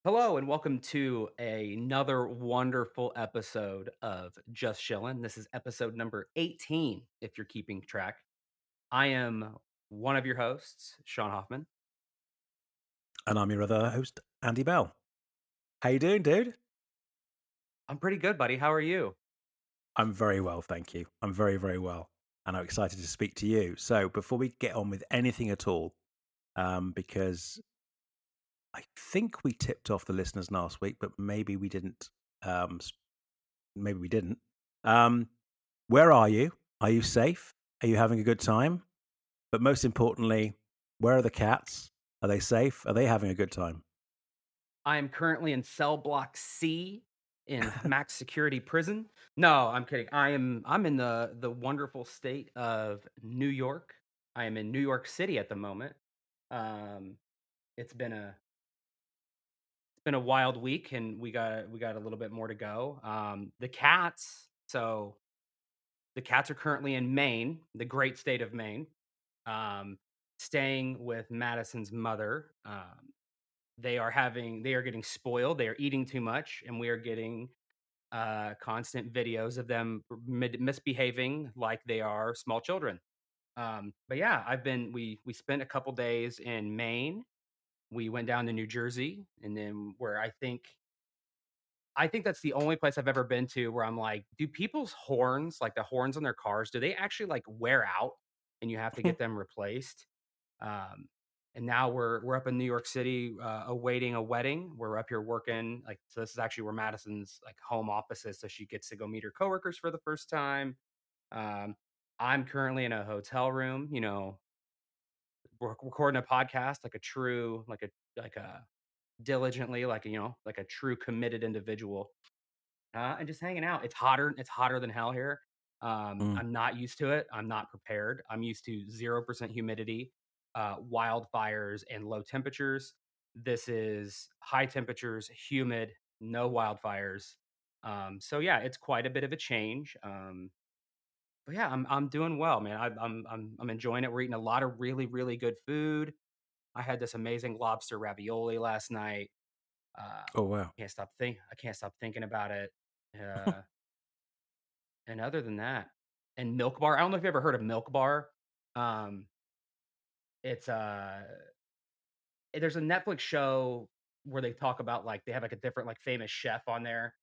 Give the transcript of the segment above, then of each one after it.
Hello and welcome to another wonderful episode of Just Chillin'. This is episode number 18, if you're keeping track. I am one of your hosts, Sean Hoffman. And I'm your other host, Andy Bell. How you doing, dude? I'm pretty good, buddy. How are you? I'm very well, thank you. I'm very, very well. And I'm excited to speak to you. So before we get on with anything at all, because I think we tipped off the listeners last week, but maybe we didn't. Um, s- Maybe we didn't. Um, where are you? Are you safe? Are you having a good time? But most importantly, where are the cats? Are they safe? Are they having a good time? I am currently in cell block C in max security prison. No, I'm kidding. I'm in the wonderful state of New York. I am in New York City at the moment. Um, it's been a wild week and we got a little bit more to go. The cats are currently in Maine, the great state of Maine, um, staying with Madison's mother. They are getting spoiled. They are eating too much, and we are getting constant videos of them misbehaving like they are small children. But yeah, we spent a couple days in Maine. We went down to New Jersey, and then where I think that's the only place I've ever been to where I'm like, do people's horns, like the horns on their cars, do they actually like wear out and you have to get them replaced? Um, and now we're up in New York City, awaiting a wedding. We're up here working, like, so this is actually where Madison's like home office is, so she gets to go meet her coworkers for the first time. Um, I'm currently in a hotel room, recording a podcast like a true, like a diligently, like like a true committed individual. And just hanging out. It's hotter than hell here. Mm. I'm not used to it. I'm not prepared. I'm used to 0% humidity, wildfires, and low temperatures. This is high temperatures, humid, no wildfires. So yeah, it's quite a bit of a change. But yeah, I'm doing well, man. I'm enjoying it. We're eating a lot of really good food. I had this amazing lobster ravioli last night. Oh wow. I can't stop thinking about it. Uh, And other than that, and Milk Bar, I don't know if you ever heard of Milk Bar. Um, it's there's a Netflix show where they talk about like they have like a different like famous chef on there,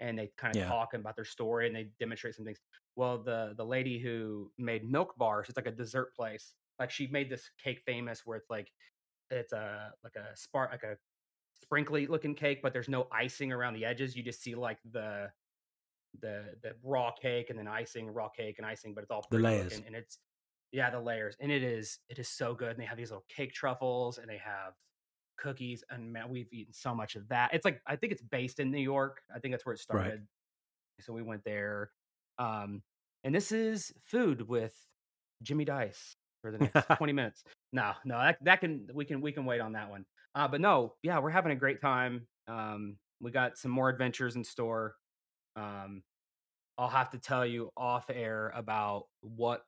and they kind of Yeah. talk about their story and they demonstrate some things. Well, the lady who made Milk Bar, she's like a dessert place. Like she made this cake famous where it's a like a spark like a sprinkly looking cake, but there's no icing around the edges. You just see like the raw cake and then icing, raw cake and icing, but it's all The pretty layers. looking, and it's yeah, the layers, and it is so good. And they have these little cake truffles, and they have cookies, and man, we've eaten so much of that. It's like I think it's based in New York. I think that's where it Right. started. So we went there. Um, and this is food with Jimmy Dice for the next 20 minutes. No, no, that can we can wait on that one. But no, yeah, we're having a great time. We got some more adventures in store. Um, I'll have to tell you off air about what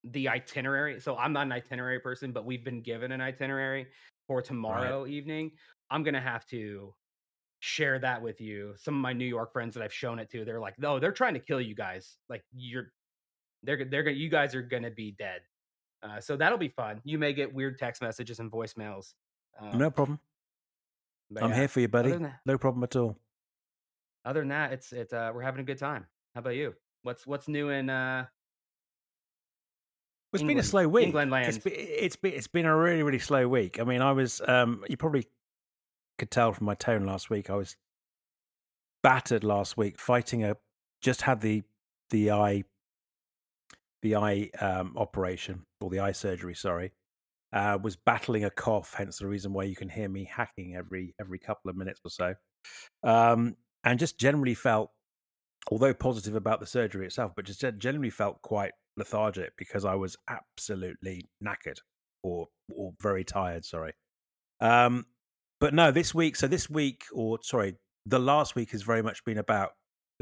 the itinerary. So I'm not an itinerary person, but we've been given an itinerary for Right. tomorrow evening. I'm gonna have to share that with you. Some of my New York friends that I've shown it to, they're like, "No, they're trying to kill you guys. Like they're gonna, you guys are gonna be dead." So that'll be fun. You may get weird text messages and voicemails. No Um, problem. but I'm yeah, here for you, other buddy. than that, No problem at all. it's we're having a good time. How about you? What's new in Well, it's been a England? slow England week. land. It's been a really, really slow week. I mean, I was you probably could tell from my tone last week. I was battered last week fighting a just had the eye the eye operation, or the eye surgery, sorry. Was battling a cough, hence the reason why you can hear me hacking every couple of minutes or so. And just generally felt, although positive about the surgery itself, but just generally felt quite lethargic because I was absolutely knackered, or very tired. Sorry. Um, but no, this week, or sorry, the last week has very much been about a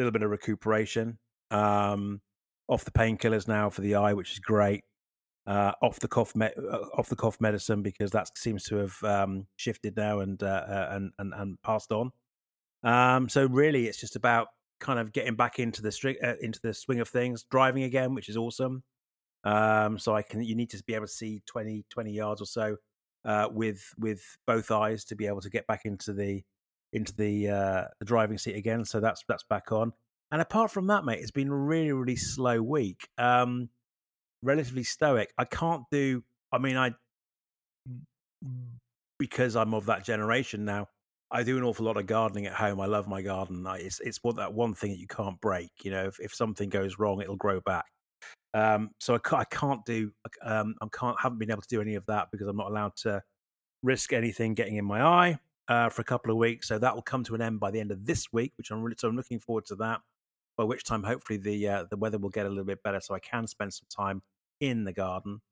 little bit of recuperation. Um, Off the painkillers now for the eye, which is great. off the cuff medicine because that seems to have shifted now and passed on. So really, it's just about kind of getting back into the swing of things, driving again, which is awesome. So I can you need to be able to see 20 yards or so with both eyes to be able to get back into the driving seat again. So that's back on. And apart from that, mate, it's been a really really slow week. Relatively stoic. I can't do. I mean, I because I'm of that generation now. I do an awful lot of gardening at home. I love my garden. It's that one thing that you can't break. You know, if something goes wrong, it'll grow back. So I can't do. Haven't been able to do any of that because I'm not allowed to risk anything getting in my eye for a couple of weeks. So that will come to an end by the end of this week, which I'm looking forward to that. By which time, hopefully, the weather will get a little bit better, so I can spend some time in the garden,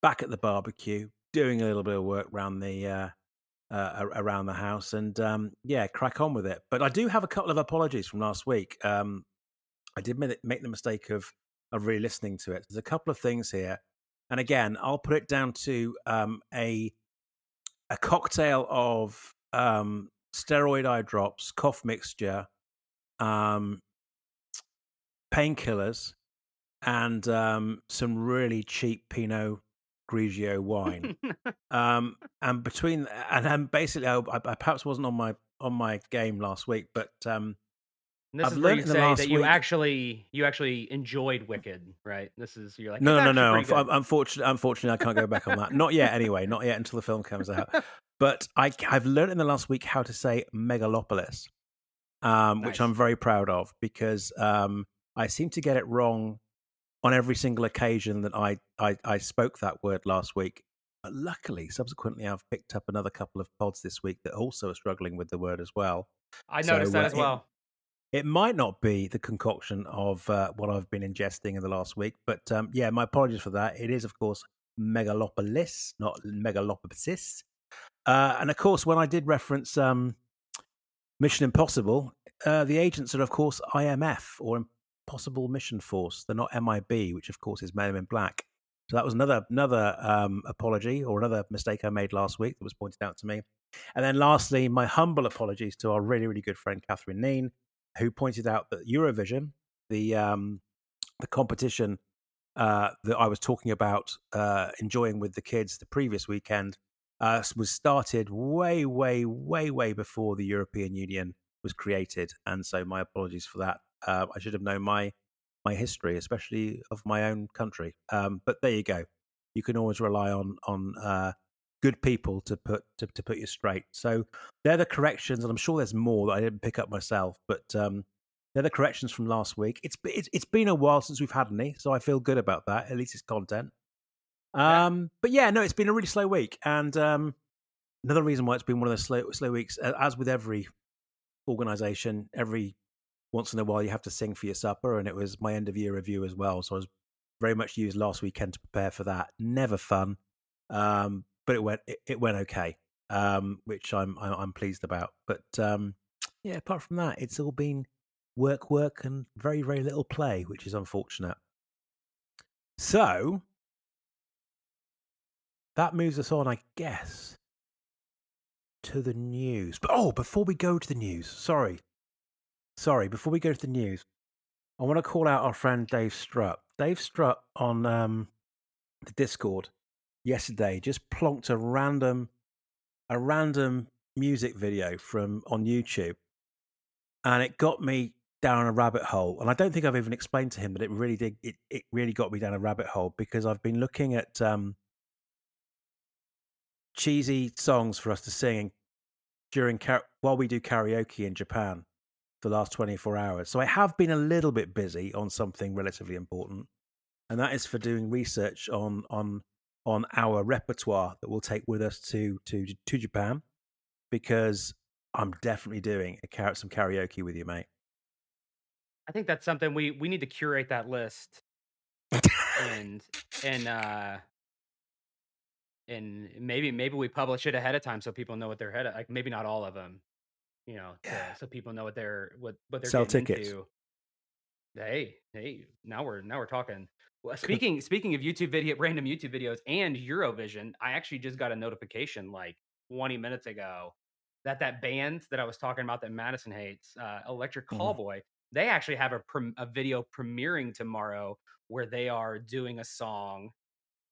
back at the barbecue, doing a little bit of work around the house, and yeah, crack on with it. But I do have a couple of apologies from last week. I did make the mistake of really listening to it. There's a couple of things here, and again, I'll put it down to a cocktail of steroid eye drops, cough mixture, um, painkillers, and some really cheap Pinot Grigio wine. And between and basically, I perhaps wasn't on my game last week, but And this I've is where learned you in the say that last week. you actually enjoyed Wicked, right? This is you're like, "It's actually No. pretty good." Unfortunately, I can't go back on that. Not yet, anyway. Not yet until the film comes out. But I've learned in the last week how to say megalopolis, which Nice. I'm very proud of because I seem to get it wrong on every single occasion that I spoke that word last week. But luckily, subsequently, I've picked up another couple of pods this week that also are struggling with the word as well. I noticed So that as well. it might not be the concoction of what I've been ingesting in the last week, but yeah, my apologies for that. It is, of course, megalopolis, not megalopolis. And of course, when I did reference Mission Impossible, the agents are, of course, IMF or Impossible Mission Force. They're not MIB, which, of course, is Men in Black. So that was another apology or another mistake I made last week that was pointed out to me. And then lastly, my humble apologies to our really, really good friend Catherine Neen, who pointed out that Eurovision, the competition that I was talking about enjoying with the kids the previous weekend was started way, way, way, way before the European Union was created, and so my apologies for that. I should have known my history, especially of my own country. But there you go. You can always rely on good people to put you straight. So they're the corrections, and I'm sure there's more that I didn't pick up myself, but they're the corrections from last week. It's been a while since we've had any, so I feel good about that. At least it's content. Yeah. But yeah, no, it's been a really slow week, and another reason why it's been one of those slow weeks, as with every organisation, every once in a while you have to sing for your supper, and it was my end of year review as well, so I was very much used last weekend to prepare for that. Never fun, but it went okay, which I'm pleased about. But yeah, apart from that, it's all been work, and very very little play, which is unfortunate. So that moves us on, I guess, to the news. But before we go to the news, sorry, before we go to the news, I want to call out our friend Dave Strutt. Dave Strutt on the Discord yesterday just plonked a random music video from on YouTube, and it got me down a rabbit hole. And I don't think I've even explained to him that it really did. It really got me down a rabbit hole because I've been looking at cheesy songs for us to sing while we do karaoke in Japan for the last 24 hours. So I have been a little bit busy on something relatively important, and that is for doing research on our repertoire that we'll take with us to Japan because I'm definitely doing some karaoke with you, mate. I think that's something we need to curate that list and and uh and maybe we publish it ahead of time so people know what they're headed like maybe not all of them, to Yeah, so people know what they're sell getting tickets. into. Now we're talking. Well, Cool. speaking of random YouTube videos and Eurovision, I actually just got a notification like 20 minutes ago that that band that I was talking about that Madison hates, Electric Mhm. Callboy, they actually have a video premiering tomorrow where they are doing a song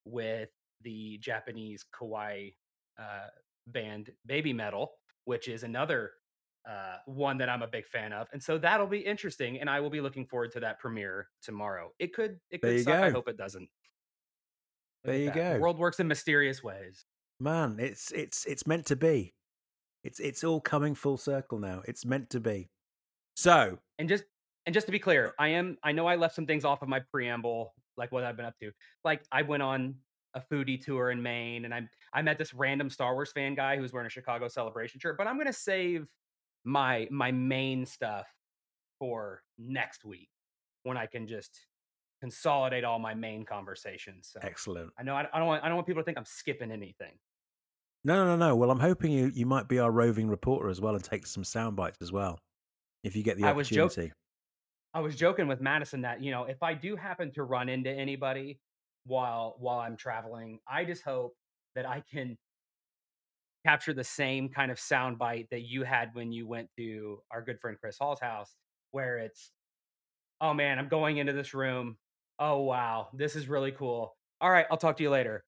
with the Japanese kawaii uh, band Baby Metal, which is another one that I'm a big fan of, and so that'll be interesting, and I will be looking forward to that premiere tomorrow. It There could you suck. I go. hope it doesn't. Look There at you that. The go. world works in mysterious ways. Man, it's meant to be. It's all coming full circle now. It's meant to be. So, And just to be clear, I know I left some things off of my preamble, like what I've been up to. Like I went on a foodie tour in Maine and I met this random Star Wars fan guy who was wearing a Chicago Celebration shirt, but I'm gonna save my main stuff for next week when I can just consolidate all my main conversations. So excellent. I don't want people to think I'm skipping anything. No, no, no, no. Well, I'm hoping you might be our roving reporter as well and take some sound bites as well if you get the I was joke opportunity. I was joking with Madison that, you know, if I do happen to run into anybody while I'm traveling, I just hope that I can capture the same kind of sound bite that you had when you went to our good friend Chris Hall's house, where it's, "Oh man, I'm going into this room. Oh wow, this is really cool. All right, I'll talk to you later."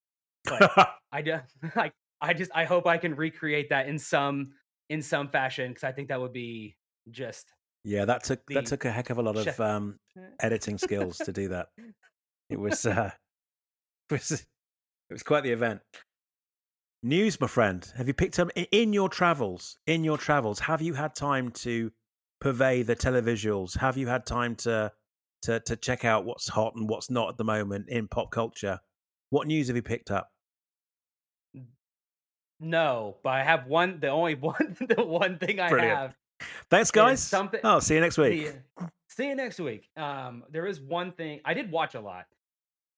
Like I do, like I hope I can recreate that in some fashion because I think that would be just Yeah, that the took a heck of a lot sh- of editing skills to do that. It was it was it was quite the event. News, my friend. Have you picked up in your travels? In your travels, have you had time to purvey the televisuals? Have you had time to check out what's hot and what's not at the moment in pop culture? What news have you picked up? no, but I have one. The only one, the one thing I Brilliant. have Thanks, is guys. something. Oh, see you next week. The See you next week. There is one thing I did watch a lot.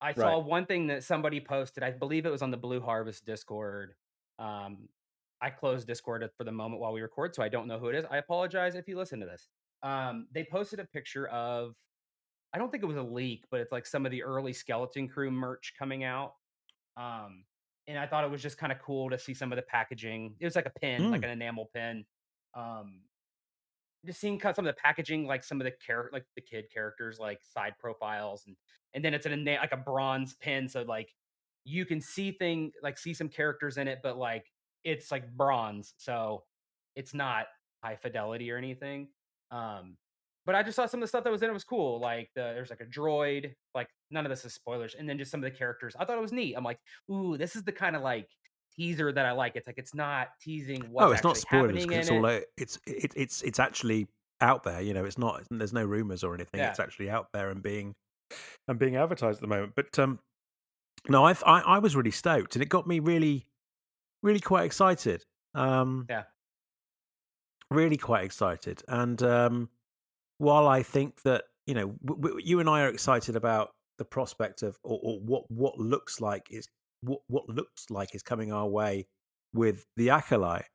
I Right. saw one thing that somebody posted. I believe it was on the Blue Harvest Discord. Um, I closed Discord for the moment while we record, so I don't know who it is. I apologize if you listen to this. They posted a picture of. I don't think it was a leak, but it's like some of the early Skeleton Crew merch coming out. Um, and I thought it was just kind of cool to see some of the packaging. It was like a pin, like Mm. an enamel pin. Um, just seeing some of the packaging, like some of the like the kid characters, like side profiles, and then it's like a bronze pin, so like you can see some characters in it, but like it's like bronze, so it's not high fidelity or anything. Um, but I just saw some of the stuff that was in it was cool. Like there's like a droid, like none of this is spoilers, and then just some of the characters. I thought it was neat. I'm like, ooh, this is the kind of like teaser that I like. It's like it's not teasing Oh, what's it's not actually spoilers happening because in it's all it. it's actually out there. You know, it's not. There's no rumors or anything. Yeah. It's actually out there and being advertised at the moment. But no, I was really stoked, and it got me really quite excited. Um, Yeah. really quite excited. And while I think that you and I are excited about the prospect of or what looks like is coming our way with the acolyte.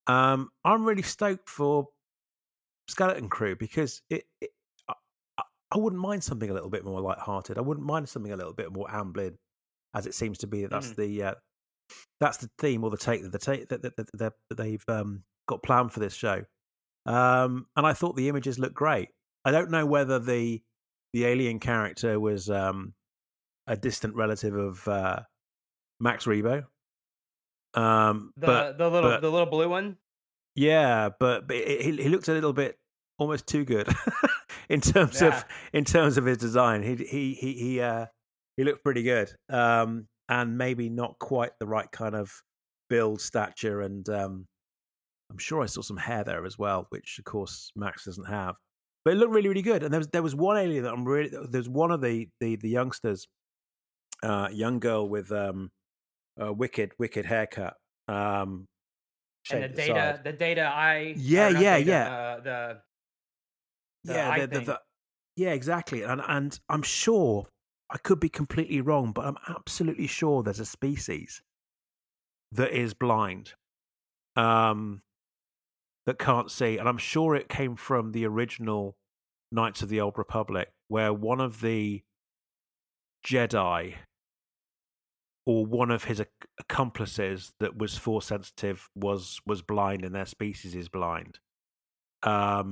I'm really stoked for Skeleton Crew because I, I I wouldn't mind something a little bit more light-hearted. I wouldn't mind something a little bit more Amblin, as it seems to be. Mhm. That's the theme or the take that they've got planned for this show. And I thought the images looked great. I don't know whether the alien character was a distant relative of Max Rebo, but The little blue one? yeah, but he looked a little bit almost too good in terms Yeah. of his design. He looked pretty good, and maybe not quite the right kind of build, stature, and I'm sure I saw some hair there as well, which of course Max doesn't have. But it looked really good. And there was one alien that I'm really there's one of the youngsters, young girl with a wicked haircut, And shaved at the side. the data eye Yeah, or not yeah, data, yeah. the Yeah, eye thing. yeah, exactly. And I'm sure I could be completely wrong, but I'm absolutely sure there's a species that is blind, um, that can't see, and I'm sure it came from the original Knights of the Old Republic. where one of the Jedi or one of his accomplices that was force sensitive was blind and their species is blind. I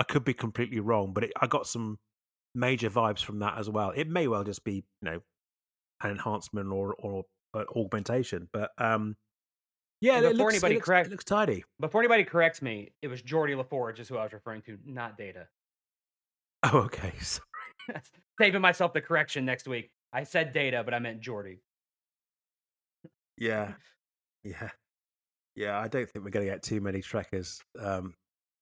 could be completely wrong, but I got some major vibes from that as well. It may well just be, an enhancement or augmentation, but yeah, And it looks tidy. before anybody corrects me, it was Geordie LaForge is who I was referring to, not Data. Oh, okay. Saving myself the correction next week. I said Data, but I meant Geordie. Yeah, yeah, yeah. I don't think we're going to get too many trekkers on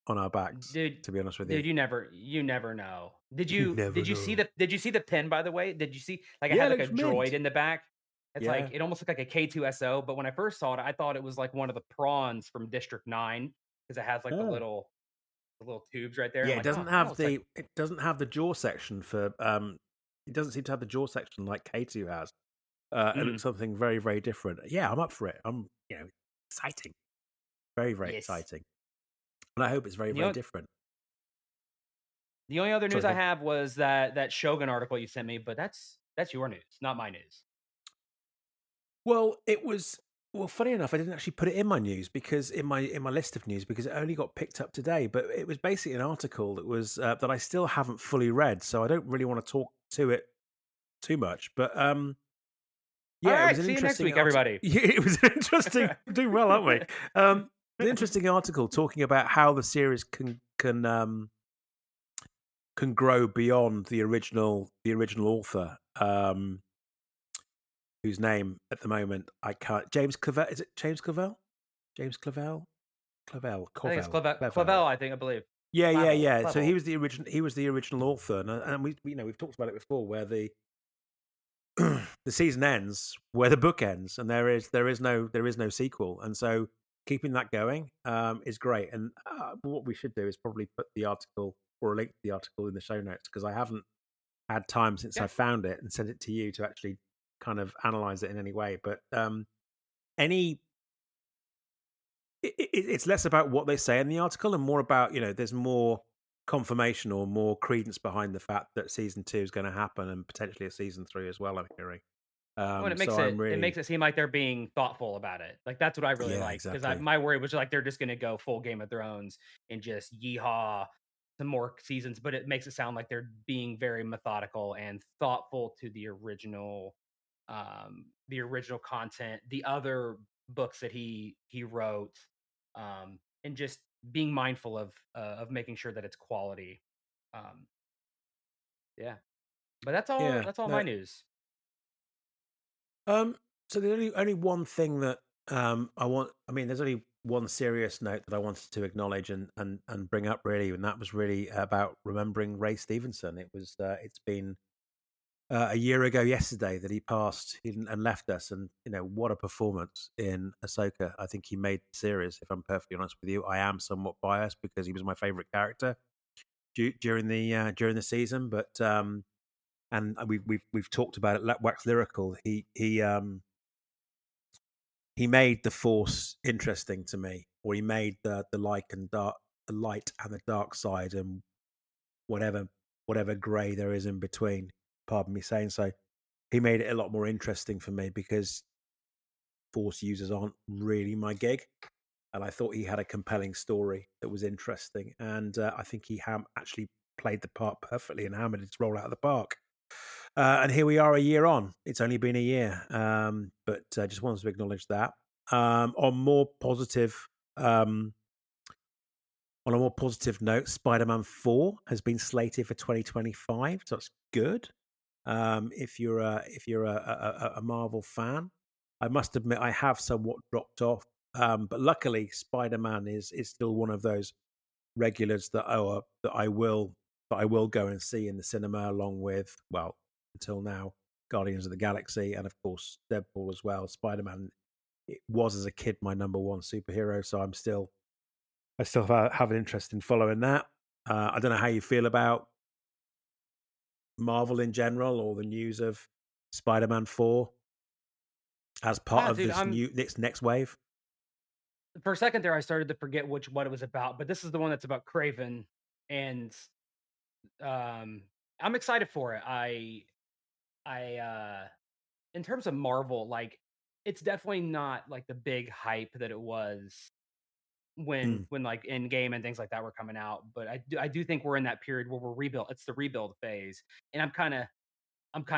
our backs, Dude, to be honest with you. dude, you never know. You never know. Did you see the pin, by the way? Did you see like, it Yeah, had it like a looks droid mint. in the back? It's like Yeah. it almost looked like a K2SO, but when I first saw it, I thought it was like one of the prawns from District 9 because it has like Oh. the little tubes right there. Yeah, I'm it like, doesn't "Oh, that have looks like." the jaw section for it doesn't seem to have the jaw section like K2 has. It looks Mhm. something very, very different. Yeah, I'm up for it. Exciting. Very, very Yes. exciting. And I hope it's very, The very only different. the only other Sorry, news go I on. have was that Shogun article you sent me, but that's your news, not my news. Well, funny enough, I didn't actually put it in my news because in my list of news because it only got picked up today. But it was basically an article that was that I still haven't fully read, so I don't really want to talk to it too much. But yeah, it was Alright, an see you next interesting week, article. everybody. Yeah, it was an interesting. We're doing well, aren't we? An interesting article talking about how the series can grow beyond the original author. Whose name at the moment I can't. James Clavell. Is it James Clavell? James Clavell? I think it's Clavell. I believe. Yeah, yeah, yeah. So he Clavel. was the original. He was the original author, and we've talked about it before, where the the season ends where the book ends, and there is no sequel, and so keeping that going is great. And what we should do is probably put the article or a link to the article in the show notes because I haven't had time since I Yeah. found it and sent it to you to actually kind of analyze it in any way. But any it's less about what they say in the article and more about there's more confirmation or more credence behind the fact that season two is going to happen and potentially a season three as well. I'm hearing. Well, and So I'm it makes really it seem like they're being thoughtful about it. Like, that's what I really yeah, like because exactly. my worry was like they're just gonna go full Game of Thrones and just yeehaw some more seasons, but it makes it sound like they're being very methodical and thoughtful to the original content, the other books that he wrote, and just being mindful of making sure that it's quality. Um, yeah, but Yeah. that's all my No. news. Um. So there's only one thing that I want. I mean, there's only one serious note that I wanted to acknowledge and bring up really, and that was really about remembering Ray Stevenson. It's been a year ago yesterday that he passed and left us, and what a performance in Ahsoka. I think he made the series. If I'm perfectly honest with you, I am somewhat biased because he was my favorite character during the season, but and we've talked about it. Wax lyrical. He made the Force interesting to me, or he made the light and the dark side, and whatever grey there is in between. Pardon me saying so. He made it a lot more interesting for me because Force users aren't really my gig, and I thought he had a compelling story that was interesting, and I think he actually played the part perfectly and hammered its role out of the park. And here we are a year on. It's only been a year, but just wanted to acknowledge that. On more positive, um, on a more positive note, Spider-Man 4 has been slated for 2025, so that's good. If you're a Marvel fan, I must admit I have somewhat dropped off, but luckily Spider-Man is still one of those regulars that I will go and see in the cinema along with, well, until now, Guardians of the Galaxy and of course Deadpool as well. Spider-Man, it was as a kid my number one superhero, so I still have an interest in following that. I don't know how you feel about Marvel in general or the news of Spider-Man 4 as part Ah, of dude, this I'm new next wave. for a second there, I started to forget what it was about, but this is the one that's about Craven and I'm excited for it. In terms of Marvel, like, it's definitely not like the big hype that it was Mm. when like Endgame and things like that were coming out. But I do think we're in that period where we're rebuild. It's the rebuild phase, and I'm kind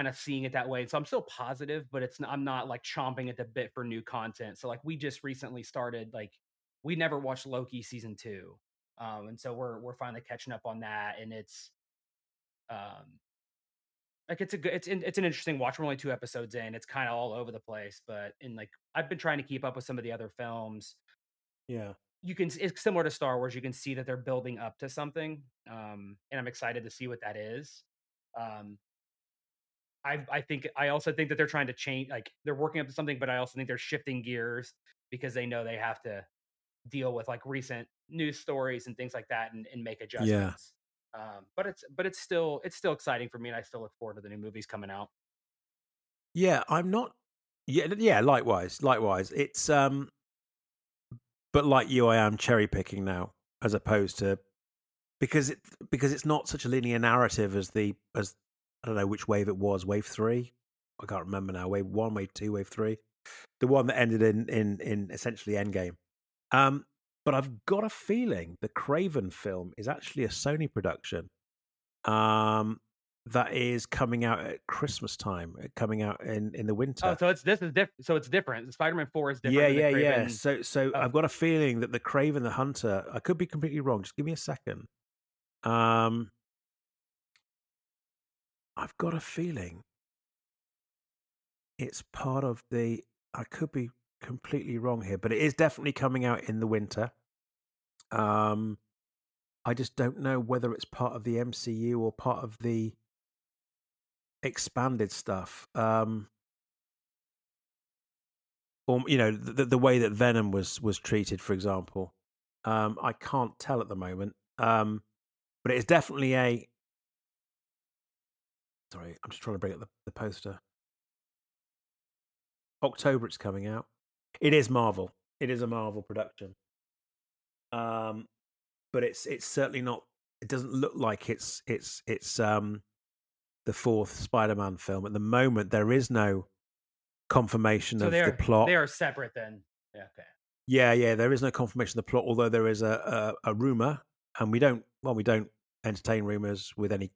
of seeing it that way. So I'm still positive, but I'm not like chomping at the bit for new content. So like we just recently started like we never watched Loki season 2. And so we're finally catching up on that, and um like it's an interesting watch. We're only 2 episodes in. It's kind of all over the place, but in like I've been trying to keep up with some of the other films. Yeah. It's similar to Star Wars. You can see that they're building up to something. And I'm excited to see what that is. Um I also think that they're trying to change, like, they're working up to something, but I also think they're shifting gears because they know they have to deal with, like, recent news stories and things like that and make Yeah. adjustments. But it's still exciting for me, and I still look forward to the new movies coming out. Yeah, I'm not. Yeah, yeah. Likewise, likewise. But like you, I am cherry picking now, as opposed to because it's not such a linear narrative as I don't know which wave it was. Wave three, I can't remember now. Wave one, wave two, wave three. The one that ended in essentially Endgame. But I've got a feeling the Craven film is actually a Sony production. Um, that is coming out at Christmas time, coming out in the Oh, winter. so it's different. Spider-Man 4 is Yeah, different than the yeah, yeah. Craven. So Oh, I've got a feeling that the Craven the Hunter. I could be completely wrong. Just give me a second. Um, I've got a feeling it's part of the. I could be completely wrong here, but it is definitely coming out in the winter. Um, I just don't know whether it's part of the MCU or part of the expanded stuff. Or the way that Venom was treated, for example. I can't tell at the moment. But it's definitely a. Sorry, I'm just trying to bring up the poster. October, it's coming out. It is Marvel. It is a Marvel production. Um, but it's certainly not. It doesn't look like it's the fourth Spider-Man film at the moment. There is no confirmation so of the they plot. are separate then. Yeah, okay. Yeah, yeah, there is no confirmation of the plot, although there is a rumor, and we don't entertain rumors with any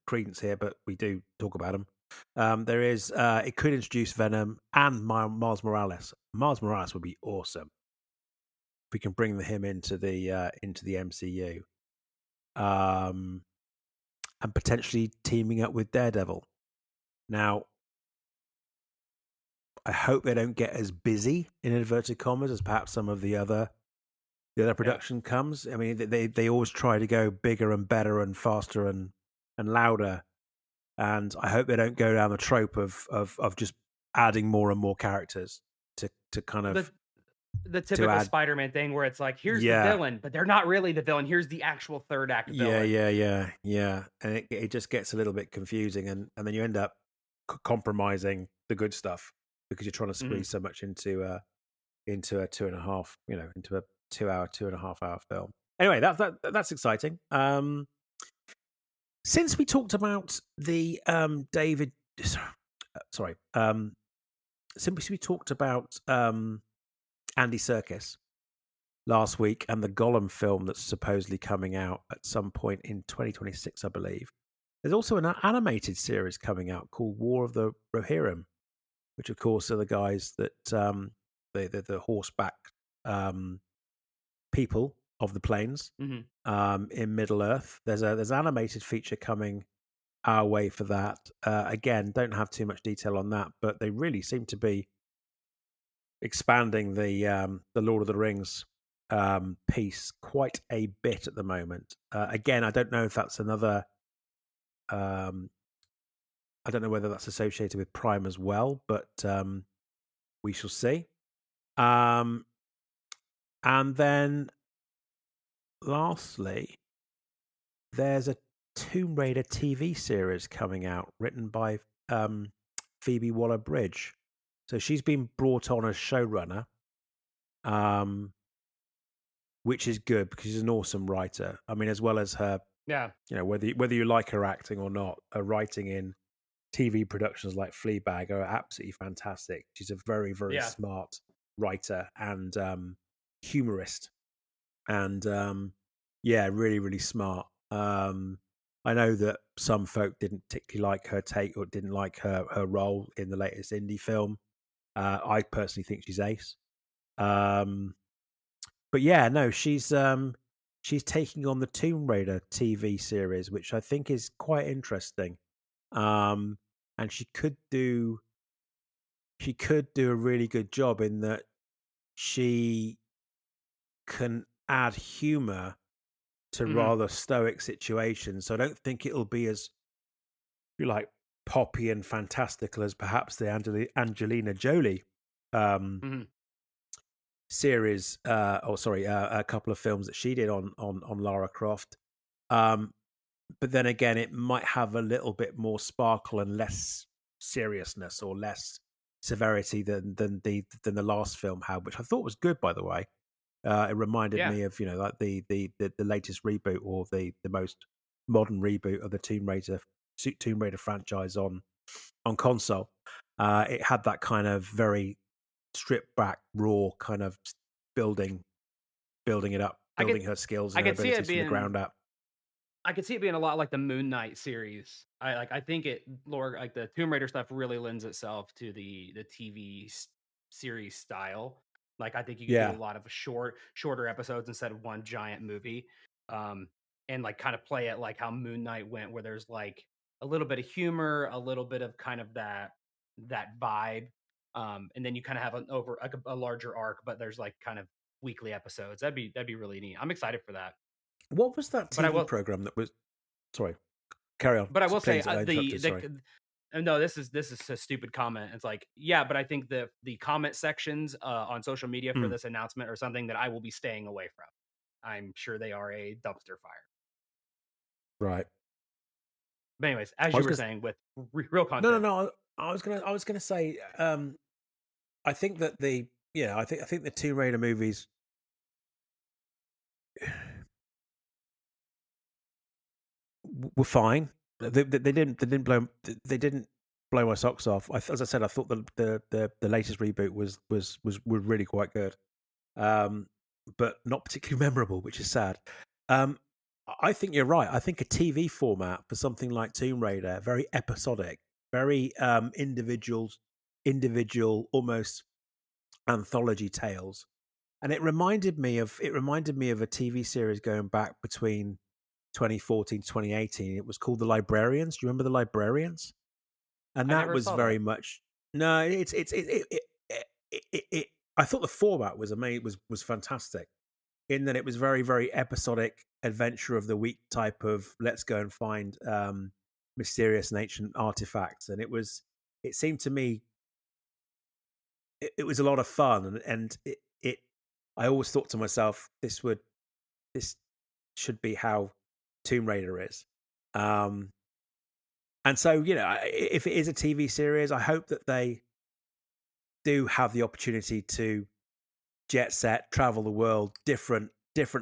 credence here, but we do talk about them. There is it could introduce Venom and Miles Morales. Miles Morales would be awesome if we can bring him into the MCU, um, and potentially teaming up with Daredevil. Now, I hope they don't get as busy in inverted commas as perhaps some of the other Yeah. production comes. I mean, they always try to go bigger and better and faster and louder. And I hope they don't go down the trope of just adding more and more characters to kind The of the to typical add. Spider-Man thing where it's like, here's the Yeah, villain, but they're not really the villain. Here's the actual third act yeah, villain. yeah, yeah, yeah, and it just gets a little bit confusing, and then you end up compromising the good stuff because you're trying to Mhm. squeeze so much into a 2.5, into a 2 hour, 2.5 hour film. Anyway, that's exciting. Since we talked about the David, sorry, since we talked about Andy Serkis last week and the Gollum film that's supposedly coming out at some point in 2026, I believe. There's also an animated series coming out called War of the Rohirrim, which of course are the guys that the horseback um, people of the plains Mhm. in Middle Earth. There's an animated feature coming our way for that. Again, don't have too much detail on that, but they really seem to be expanding the Lord of the Rings piece quite a bit at the moment. Again, I don't know if that's another. Um, I don't know whether that's associated with Prime as well, but we shall see. Um, and then lastly, there's a Tomb Raider TV series coming out, written by Phoebe Waller-Bridge. So she's been brought on as showrunner, um, which is good because she's an awesome writer. I mean, as well as her Yeah. Whether you like her acting or not, her writing in TV productions like Fleabag are absolutely fantastic. She's a very, very Yeah. smart writer and humorist, and yeah, really, really smart. I know that some folk didn't particularly like her take or didn't like her role in the latest indie film. I personally think she's ace. Um, but yeah, no, she's taking on the Tomb Raider TV series, which I think is quite interesting. Um, and she could do a really good job in that she can add humor to Mhm. rather stoic situations. So I don't think it'll be as, if you like, poppy and fantastical as perhaps the Angelina Jolie um, Mhm. series, or sorry, a couple of films that she did on Lara Croft. Um, but then again, it might have a little bit more sparkle and less seriousness or less severity than the last film had, which I thought was good, by the way. It reminded Yeah. me of, like the latest reboot or the most modern reboot of the Tomb Raider franchise on console. It had that kind of very stripped back, raw kind of building building it up, I could building her skills I and her could see it abilities from the being ground up. I could see it being a lot like the Moon Knight series. I think it lore like the Tomb Raider stuff really lends itself to the TV series style. Like I think you could do a Yeah. lot of shorter episodes instead of one giant movie. Um and like kind of play it like how Moon Knight went where there's like a little bit of humor, a little bit of kind of that vibe. And then you kind of have an over like a larger arc, but there's like kind of weekly episodes. That'd be really neat. I'm excited for that. What was that But I TV will program that was? Sorry, carry on. But I will say, Please, I interrupted. Sorry. no, this is a stupid comment. It's like, yeah, but I think the comment sections on social media for Mm, this announcement are something that I will be staying away from. I'm sure they are a dumpster fire. right. But anyways, as I you was were gonna. saying, with real No, no, content. no. I was gonna say. I think that I think the Tomb Raider movies were fine. They didn't blow my socks off. As I said, I thought the latest reboot was really quite good, um, but not particularly memorable, which is sad. Um, I think you're right. I think a TV format for something like Tomb Raider, very episodic, very individual, almost anthology tales. And it reminded me of a TV series going back between 2014 to 2018. It was called The Librarians. Do you remember The Librarians? And I that never was saw very that. much no. It I thought the format was amazing. Was fantastic in that it was very, very episodic, adventure of the week type of let's go and find mysterious and ancient artifacts. And it seemed to me it was a lot of fun, and it I always thought to myself, this should be how Tomb Raider is. Um, and so, if it is a TV series, I hope that they do have the opportunity to jet set, travel the world, different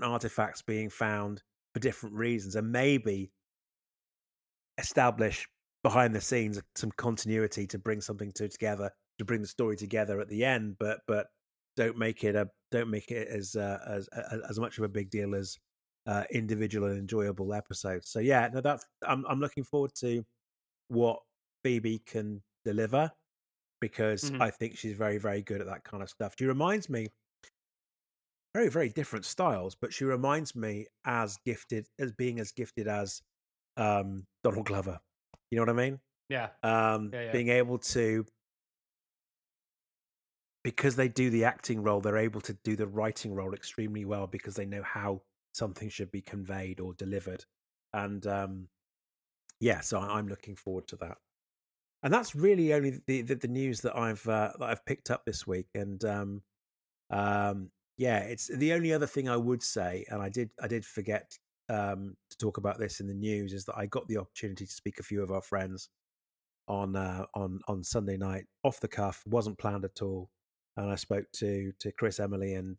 artifacts being found for different reasons, and maybe establish behind the scenes some continuity to bring something together, to bring the story together at the end, but don't make it as much of a big deal as individual and enjoyable episodes. So yeah, no, I'm looking forward to what Phoebe can deliver because Mhm. I think she's very, very good at that kind of stuff. She reminds me very, very different styles, but she reminds me as gifted as Donald Glover. You know what I mean? Yeah. Yeah. Yeah. Being able to, because they do the acting role, they're able to do the writing role extremely well because they know how something should be conveyed or delivered. And yeah, so I'm looking forward to that. And that's really only the news that I've picked up this week. And yeah, it's the only other thing I would say, and I did forget to talk about this in the news, is that I got the opportunity to speak a few of our friends on Sunday night off the cuff, wasn't planned at all, and I spoke to Chris, Emily, and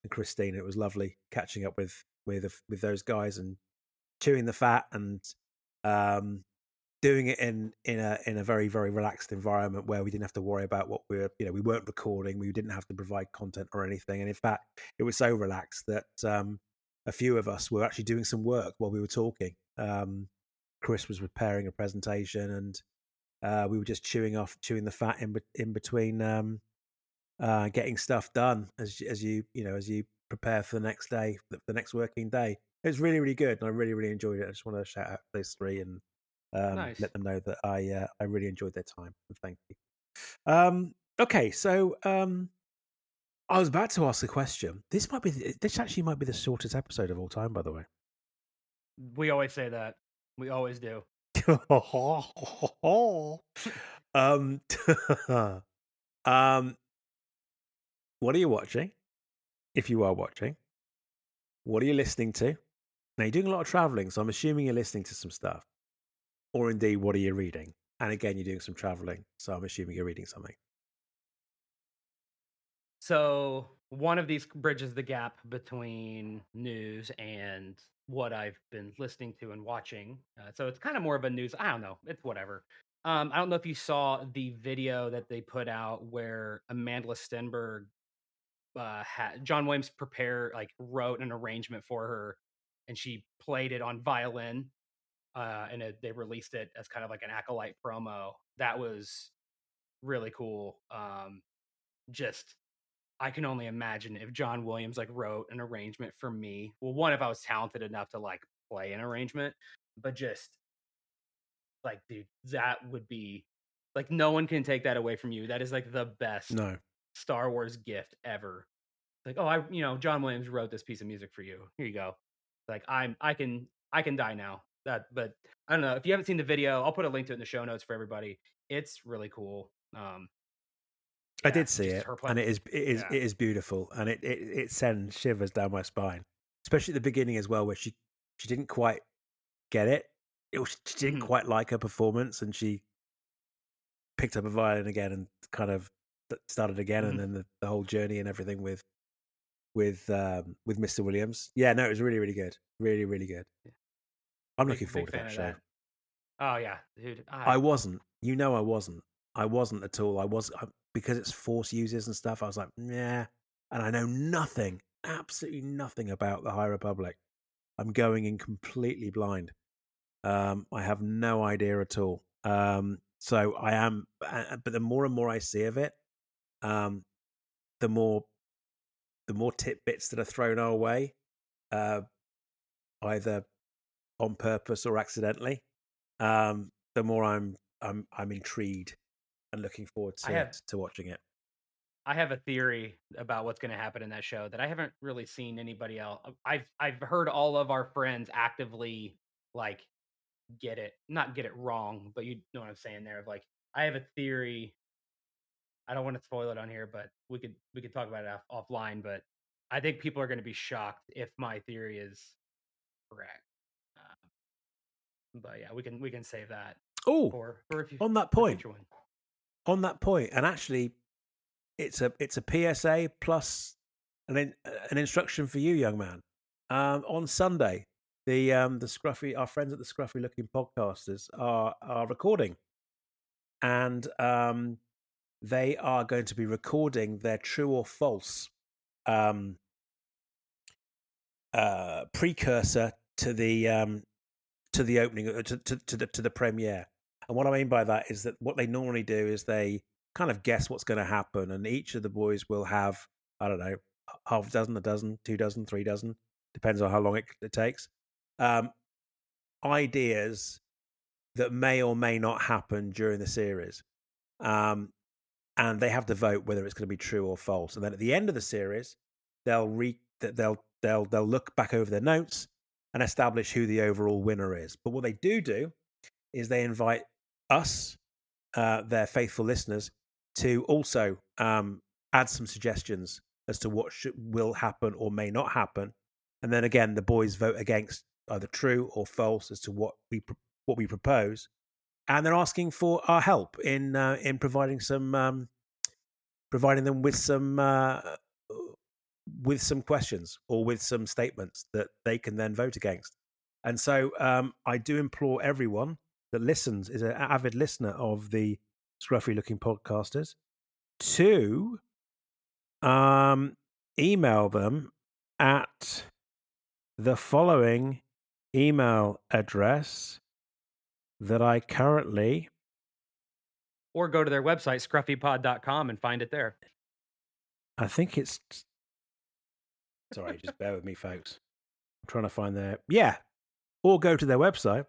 Christine. It was lovely catching up with those guys and chewing the fat and um, doing it in a very very relaxed environment where we didn't have to worry about what we weren't recording, we didn't have to provide content or anything, and in fact, it was so relaxed that a few of us were actually doing some work while we were talking. Chris was preparing a presentation, and we were just chewing the fat in between getting stuff done as you prepare for the next day, the next working day. It was really really good, and I really really enjoyed it. I just want to shout out those three and Nice. let them know that I really enjoyed their time, and thank you. Okay, so I was about to ask a question. This actually might be the shortest episode of all time, by the way. We always say that. We always do. um, um, what are you watching? If you are watching, what are you listening to? Now you're doing a lot of traveling, so I'm assuming you're listening to some stuff, or indeed, what are you reading? And again, you're doing some traveling, so I'm assuming you're reading something. So one of these bridges the gap between news and what I've been listening to and watching. So it's kind of more of a news. I don't know. It's whatever. I don't know if you saw the video that they put out where Amanda Stenberg, John Williams wrote an arrangement for her, and she played it on violin, and they released it as kind of like an acolyte promo. That was really cool. Just I can only imagine if John Williams like wrote an arrangement for me. Well, one, if I was talented enough to like play an arrangement, but just like, dude, that would be like no one can take that away from you. That is like the best No, Star Wars gift ever. Like, oh, John Williams wrote this piece of music for you. Here you go. Like, I can die now. But I don't know if you haven't seen the video. I'll put a link to it in the show notes for everybody. It's really cool. I Yeah, did see just it, her and playing. it Yeah. is beautiful, and it sends shivers down my spine, especially at the beginning as well, where she didn't quite get it. She didn't Mhm. quite like her performance, and she picked up a violin again and kind of started again, and Mhm. then the whole journey and everything with Mr. Williams. Yeah, no, it was really really good, really really good. Yeah. I'm looking Big forward to fan that of show. that. Oh yeah, dude. I I wasn't, I wasn't. I wasn't at all. Because it's force users and stuff. I was like, yeah, and I know nothing, absolutely nothing about the High Republic. I'm going in completely blind. I have no idea at all. So I am, but the more and more I see of it, um, the more tidbits that are thrown our way, uh, either on purpose or accidentally, the more I'm intrigued and looking forward I to have watching it. I have a theory about what's going to happen in that show that I haven't really seen anybody else. I've heard all of our friends actively like not get it wrong, but you know what I'm saying there. Of like, I have a theory. I don't want to spoil it on here, but we could talk about it offline. But I think people are going to be shocked if my theory is correct. But yeah, we can save that Oh, for on that for a point, future one. and actually, it's a PSA plus an instruction for you, young man. On Sunday, the scruffy our friends at the Scruffy Looking Podcasters are recording, and they are going to be recording their true or false um, precursor to the opening to the premiere. And what I mean by that is that what they normally do is they kind of guess what's going to happen, and each of the boys will have, I don't know, half a dozen, 2 dozen, 3 dozen, depends on how long it takes. Um, ideas that may or may not happen during the series, um, and they have to vote whether it's going to be true or false. And then at the end of the series, they'll look back over their notes and establish who the overall winner is. But what they do is they invite us, their faithful listeners, to also add some suggestions as to what will happen or may not happen. And then again, the boys vote against either true or false as to what we propose. And they're asking for our help in providing them with some questions or with some statements that they can then vote against. And so I do implore everyone that listens, is an avid listener of the Scruffy Looking Podcasters, to um, email them at the following email address that I currently, Or go to their website, scruffypod.com, and find it there. I think it's, sorry, just bear with me, folks. I'm trying to find their, yeah, or go to their website.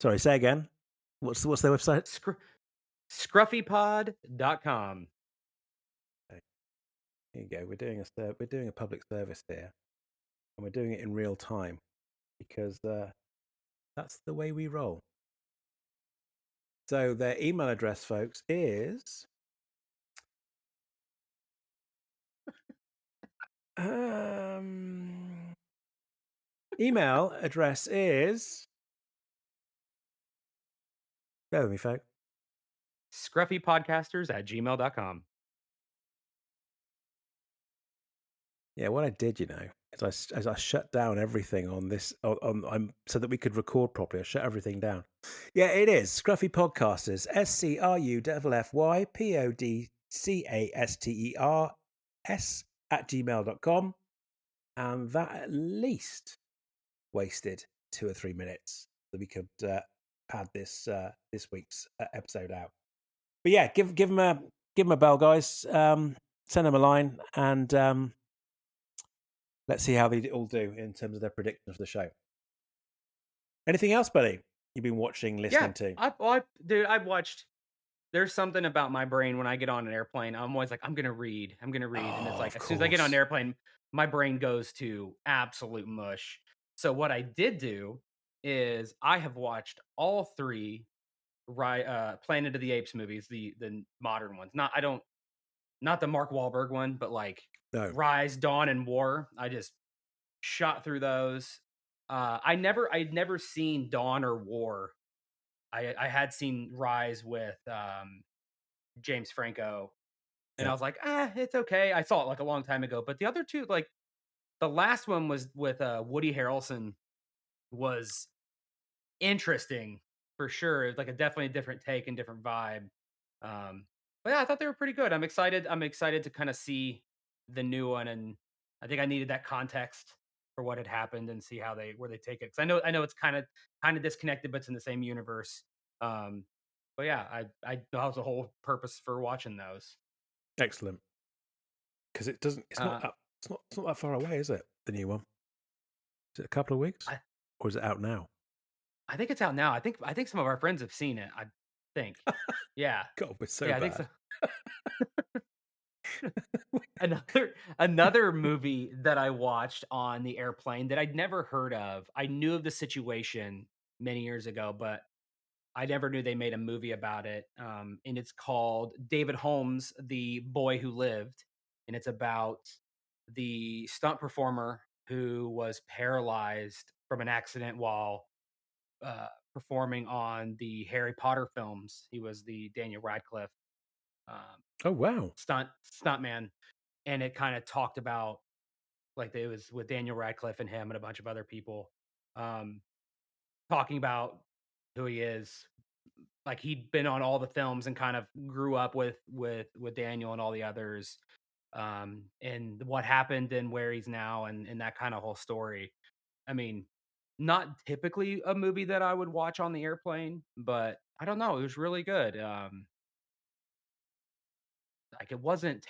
Sorry, say again. What's their website? Scr- scruffypod.com. Okay, here you go. We're doing a public service here, and we're doing it in real time because that's the way we roll. So their email address, folks, is email address is, bear with me, folks. Scruffypodcasters@gmail.com. Yeah, what I did, as I shut down everything on this, so that we could record properly. I shut everything down. Yeah, it is Scruffy Podcasters, SCRUFFYPODCASTERS @gmail.com, and that at least wasted 2 or 3 minutes that we could pad this week's episode out. But yeah, give them a bell, guys. Send them a line, and let's see how they all do in terms of their prediction of the show. Anything else, buddy? You've been watching, Yeah, listening to? dude, I've watched. There's something about my brain when I get on an airplane. I'm always like, I'm gonna read, and it's Oh, like of as soon as I get on an course. airplane, my brain goes to absolute mush. So what I did do is I have watched all three Planet of the Apes movies, the modern ones. Not the Mark Wahlberg one, but like No, Rise, Dawn, and War. I just shot through those. I'd never seen Dawn or War. I had seen Rise with James Franco, and I yeah. was like, it's okay. I saw it like a long time ago, but the other two, like the last one was with Woody Harrelson, was interesting for sure. It was like definitely a different take and different vibe. Um, but yeah, I thought they were pretty good. I'm excited. I'm excited to kind of see the new one, and I think I needed that context for what had happened and see how they where they take it. Because I know it's kind of disconnected, but it's in the same universe. Um, but yeah, that was the whole purpose for watching those. Excellent. Because it doesn't. Uh, It's not that far away, is it? The new one. Is it a couple of weeks, I or is it out now? I think it's out now. I think some of our friends have seen it. I think. Yeah. God, we're so Yeah, I think bad. so. Another movie that I watched on the airplane that I'd never heard of. I knew of the situation many years ago, but I never knew they made a movie about it. And it's called David Holmes, The Boy Who Lived. And it's about the stunt performer who was paralyzed from an accident while performing on the Harry Potter films. He was the Daniel Radcliffe um, Oh wow. stuntman, and it kind of talked about like it was with Daniel Radcliffe and him and a bunch of other people um, talking about who he is. Like he'd been on all the films and kind of grew up with Daniel and all the others, and what happened and where he's now and that kind of whole story. I mean, not typically a movie that I would watch on the airplane, but I don't know, it was really good. Like it wasn't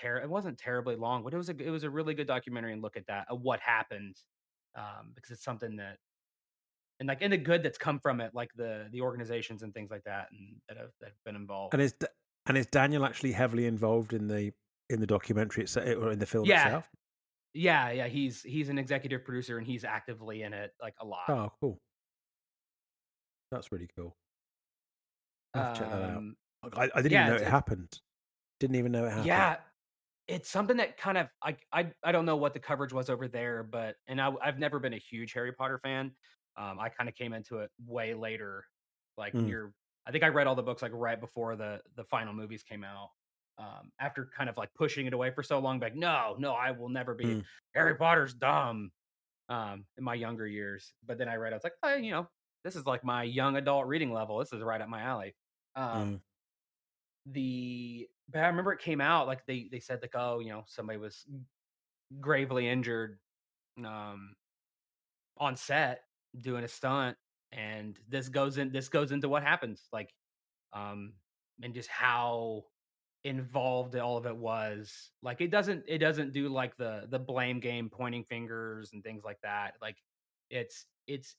terribly long, but it was a really good documentary and look at that of what happened, because it's something that and like in the good that's come from it, like the organizations and things like that, and that have been involved. And is Daniel actually heavily involved in the documentary itself, or in the film Yeah, itself? yeah. He's an executive producer and he's actively in it like a lot. Oh, cool. That's really cool. I'll have to check that out. Um, I didn't even yeah, know it it's happened. Didn't even know it happened. yeah. It's something that kind of I don't know what the coverage was over there, but I've never been a huge Harry Potter fan. I kind of came into it way later, like Mm, near. I think I read all the books like right before the final movies came out. After kind of like pushing it away for so long, like no, I will never be mm. Harry Potter's dumb. in my younger years. But then I read, I was like, oh, this is like my young adult reading level. This is right up my alley. Mm. Um, but I remember it came out like they said like, oh, somebody was gravely injured um on set doing a stunt, and this goes into what happens, like, um and just how involved all of it was. Like, it doesn't do like the blame game, pointing fingers and things like that. Like, it's it's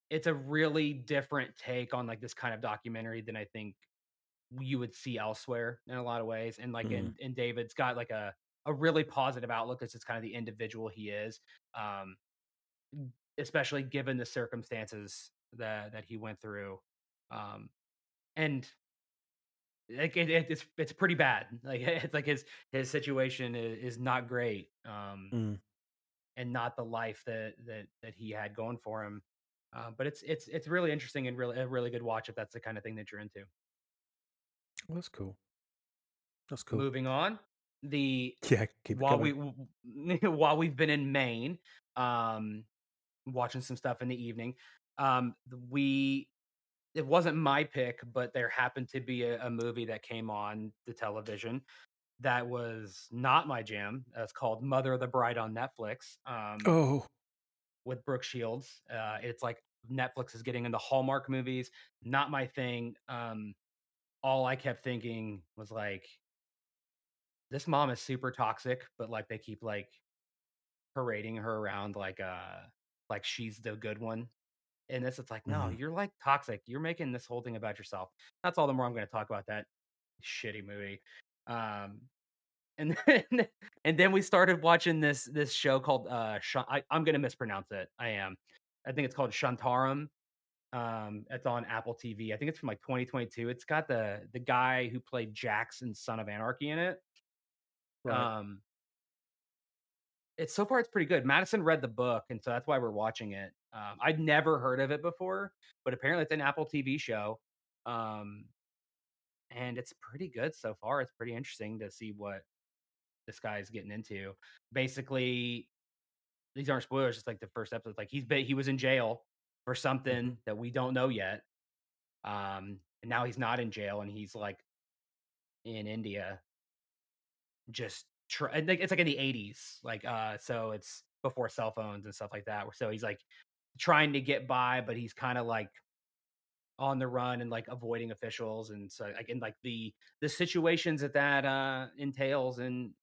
it's a really different take on like this kind of documentary than I think you would see elsewhere in a lot of ways. And like Mm. in David's got like a really positive outlook. It's just kind of the individual he is. Um, Especially given the circumstances that he went through. And like it's pretty bad. Like it's like his situation is not great. Mm. And not the life that he had going for him. But it's really interesting and really a really good watch if that's the kind of thing that you're into. Well, that's cool. That's cool. Moving on, the Yeah, keep it while coming. we while we've been in Maine, um, watching some stuff in the evening, we it wasn't my pick, but there happened to be a movie that came on the television that was not my jam. It's called Mother of the Bride on Netflix. Oh. With Brooke Shields. It's like Netflix is getting into Hallmark movies. Not my thing. All I kept thinking was like, this mom is super toxic, but like they keep like parading her around like she's the good one. And this, it's like, no, Mhm. you're like toxic. You're making this whole thing about yourself. That's all the more I'm going to talk about that shitty movie. Um, and then and then we started watching this show called I'm going to mispronounce it. I am. I think it's called Shantaram. It's on Apple TV. I think it's from like 2022. It's got the guy who played Jackson, Son of Anarchy in it. Right. Um, it's so far it's pretty good. Madison read the book, and so that's why we're watching it. I'd never heard of it before, but apparently it's an Apple TV show. Um, and it's pretty good so far. It's pretty interesting to see what this guy's getting into. Basically, these aren't spoilers. Just like the first episode, like he was in jail for Mhm. something that we don't know yet. And now he's not in jail, and he's like in India, just like it's like in the 80s, like so it's before cell phones and stuff like that. So he's like trying to get by, but he's kind of like on the run and like avoiding officials, and so like in like the situations that entails, and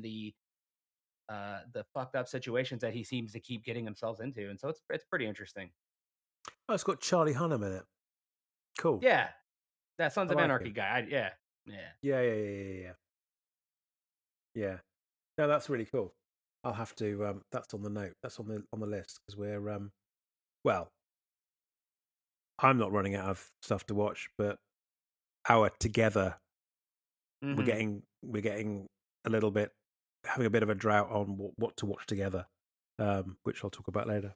the fucked up situations that he seems to keep getting himself into, and so it's pretty interesting. Oh, it's got Charlie Hunnam in it. Cool. Yeah, that Sons I of like Anarchy him. guy. Yeah. Yeah, yeah, yeah, yeah, yeah. Yeah. No, that's really cool. I'll have to. That's on the note. That's on the list because we're. Well, I'm not running out of stuff to watch, but our together, Hmm. we're getting a little bit having a bit of a drought on what to watch together, which I'll talk about later.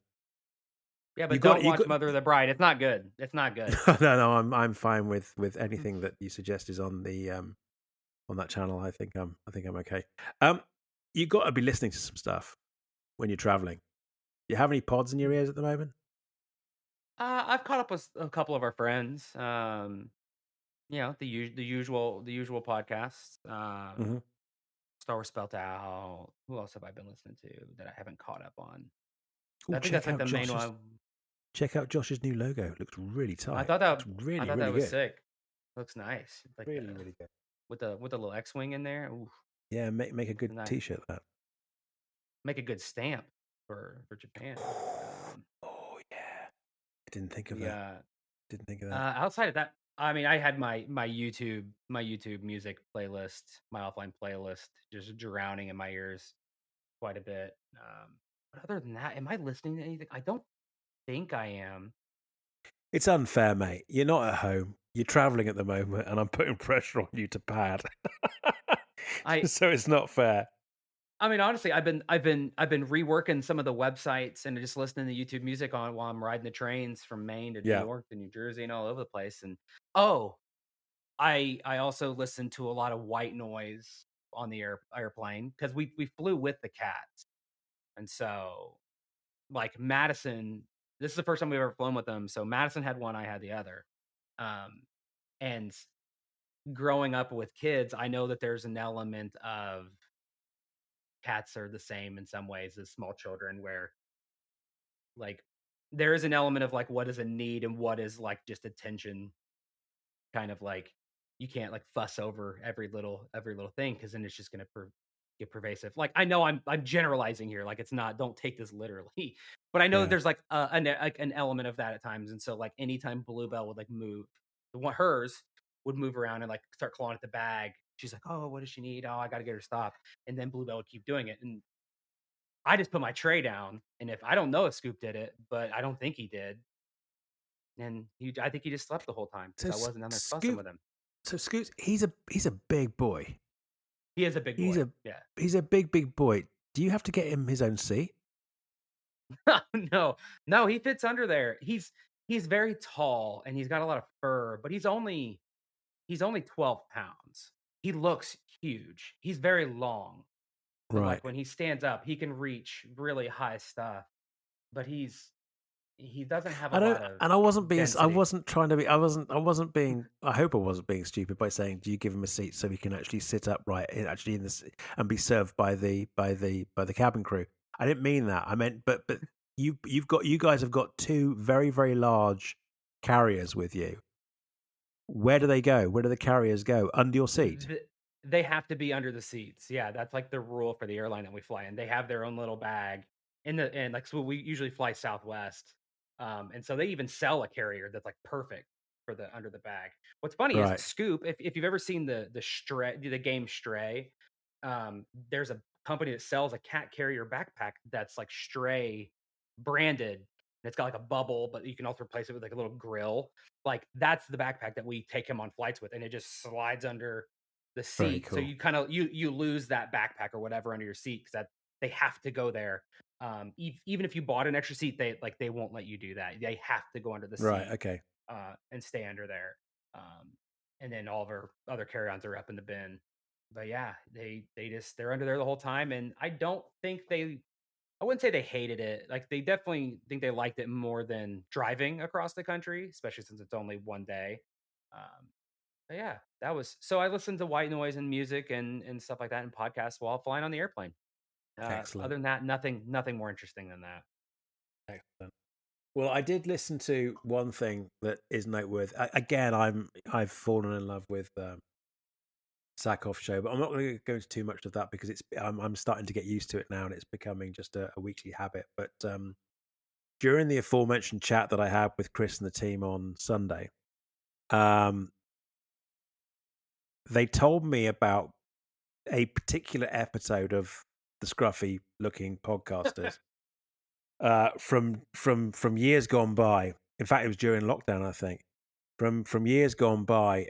Yeah, You but got don't you watch got. Mother of the Bride. It's not good. It's not good. No, no, I'm fine with anything that you suggest is on the on that channel. I think I'm okay. Um, you got to be listening to some stuff when you're traveling. Do you have any pods in your ears at the moment? I've caught up with a couple of our friends. The usual podcasts. Hmm. Star Wars Spelt Out. Who else have I been listening to that I haven't caught up on? Oh, I think that's like the main one. check out Josh's new logo. It looks really I tight. thought Looks that I really thought that really was good. sick. Looks nice. Like Really really good. with the little X-wing in there. Ooh, Yeah, make a good nice. t-shirt that. Make a good stamp for Japan. Oh yeah, I didn't think of The that. Didn't think of that. outside of that, I mean, I had my YouTube music playlist, my offline playlist, just drowning in my ears quite a bit. But other than that, am I listening to anything? I don't think I am. It's unfair, mate. You're not at home. You're traveling at the moment, and I'm putting pressure on you to pad. I So it's not fair. I mean, honestly, I've been reworking some of the websites and just listening to YouTube music on while I'm riding the trains from Maine to New Yeah. York to New Jersey and all over the place. And oh, I also listen to a lot of white noise on the airplane because we flew with the cats. And so, like, Madison, this is the first time we've ever flown with them. So Madison had one, I had the other. Um, and growing up with kids, I know that there's an element of cats are the same in some ways as small children, where like there is an element of like what is a need and what is like just attention, kind of like you can't like fuss over every little thing because then it's just going to get pervasive. Like I know I'm generalizing here, like it's not, don't take this literally, but I know that Yeah. there's like an element of that at times. And so like anytime Bluebell would like move, the one hers would move around and like start clawing at the bag. She's like, oh, what does she need? Oh, I got to get her to stop. And then Bluebell would keep doing it. And I just put my tray down. And if I don't know if Scoop did it, but I don't think he did, and I think he just slept the whole time because So I wasn't down there fussing Scoop, with him. so Scoop's he's a big boy. He is a big He's boy. a Yeah. he's a big boy. Do you have to get him his own seat? No, no, he fits under there. He's very tall and he's got a lot of fur, but he's only 12 pounds. He looks huge. He's very long. So Right. like when he stands up, he can reach really high stuff, but he doesn't have a I don't, lot of and I density. wasn't trying to be, I wasn't being, I hope I wasn't being stupid by saying, do you give him a seat so he can actually sit upright actually in this and be served by the cabin crew? I didn't mean that. I meant, but you guys have got two very large carriers with you. Where do they go? Where do the carriers go? Under your seat? Th They have to be under the seats. Yeah, that's like the rule for the airline that we fly in. They have their own little bag and like so we usually fly Southwest. And so they even sell a carrier that's like perfect for the under the bag. What's funny is Right. Scoop, if you've ever seen the game Stray, there's a company that sells a cat carrier backpack that's like Stray branded. And it's got like a bubble, but you can also replace it with like a little grill. Like that's the backpack that we take him on flights with, and it just slides under the Very seat. So cool. you kind of you lose that backpack or whatever under your seat because that they have to go there. Even if you bought an extra seat, they won't let you do that. They have to go under the Right. seat Okay. and stay under there. Um, and then all of our other carry-ons are up in the bin. But yeah, they're under there the whole time, and I wouldn't say they hated it. Like they definitely think they liked it more than driving across the country, especially since it's only one day. Um, but yeah, that was so I listened to white noise and music and stuff like that and podcasts while flying on the airplane. Excellent. Other than that, nothing more interesting than that. Excellent. Well, I did listen to one thing that is noteworthy. Again, I've fallen in love with Sackhoff show, but I'm not going to go into too much of that because I'm starting to get used to it now, and it's becoming just a weekly habit. But during the aforementioned chat that I had with Chris and the team on Sunday, um, they told me about a particular episode of the Scruffy looking podcasters from years gone by. In fact, it was during lockdown, I think. From years gone by,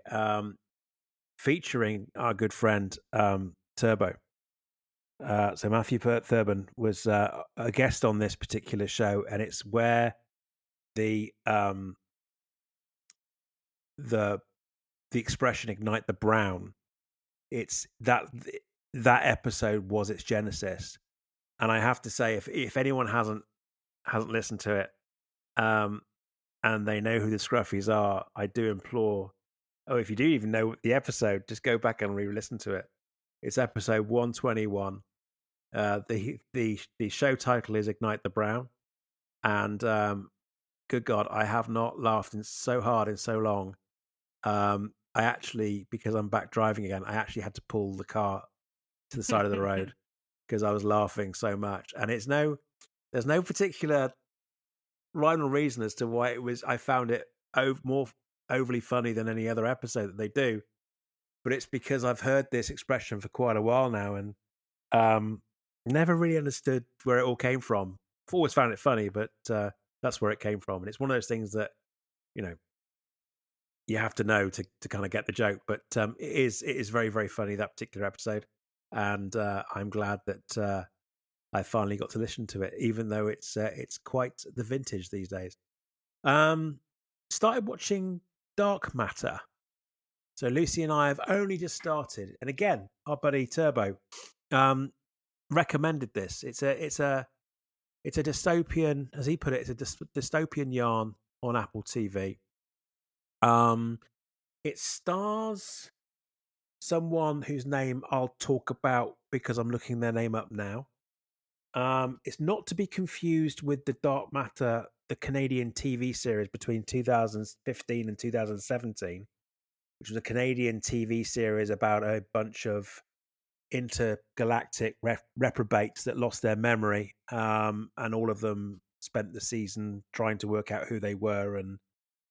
featuring our good friend Turbo. So Matthew Thurbin was a guest on this particular show, and it's where the um, the the expression "ignite the brown." It's that episode was its genesis, and I have to say, if anyone hasn't listened to it, um, and they know who the Scruffies are, I do implore. Oh, if you do even know the episode, just go back and re-listen to it. It's episode 121. The show title is Ignite the Brown, and good God, I have not laughed so hard in so long. I actually, because I'm back driving again, I actually had to pull the car to the side of the road because I was laughing so much. And there's no particular rhyme or reason as to why it was. I found it more overly funny than any other episode that they do, but it's because I've heard this expression for quite a while now, and um, never really understood where it all came from. I've always found it funny, but that's where it came from, and it's one of those things that you know you have to know to kind of get the joke. But it is very funny, that particular episode, and I'm glad that I finally got to listen to it, even though it's quite the vintage these days. Um, Started watching Dark Matter. So Lucy and I have only just started, and again, our buddy Turbo um, recommended this. It's a dystopian, as he put it, it's a dystopian yarn on Apple TV. Um, it stars someone whose name I'll talk about because I'm looking their name up now. It's not to be confused with the Dark Matter, the Canadian TV series between 2015 and 2017, which was a Canadian TV series about a bunch of intergalactic reprobates that lost their memory, and all of them spent the season trying to work out who they were. And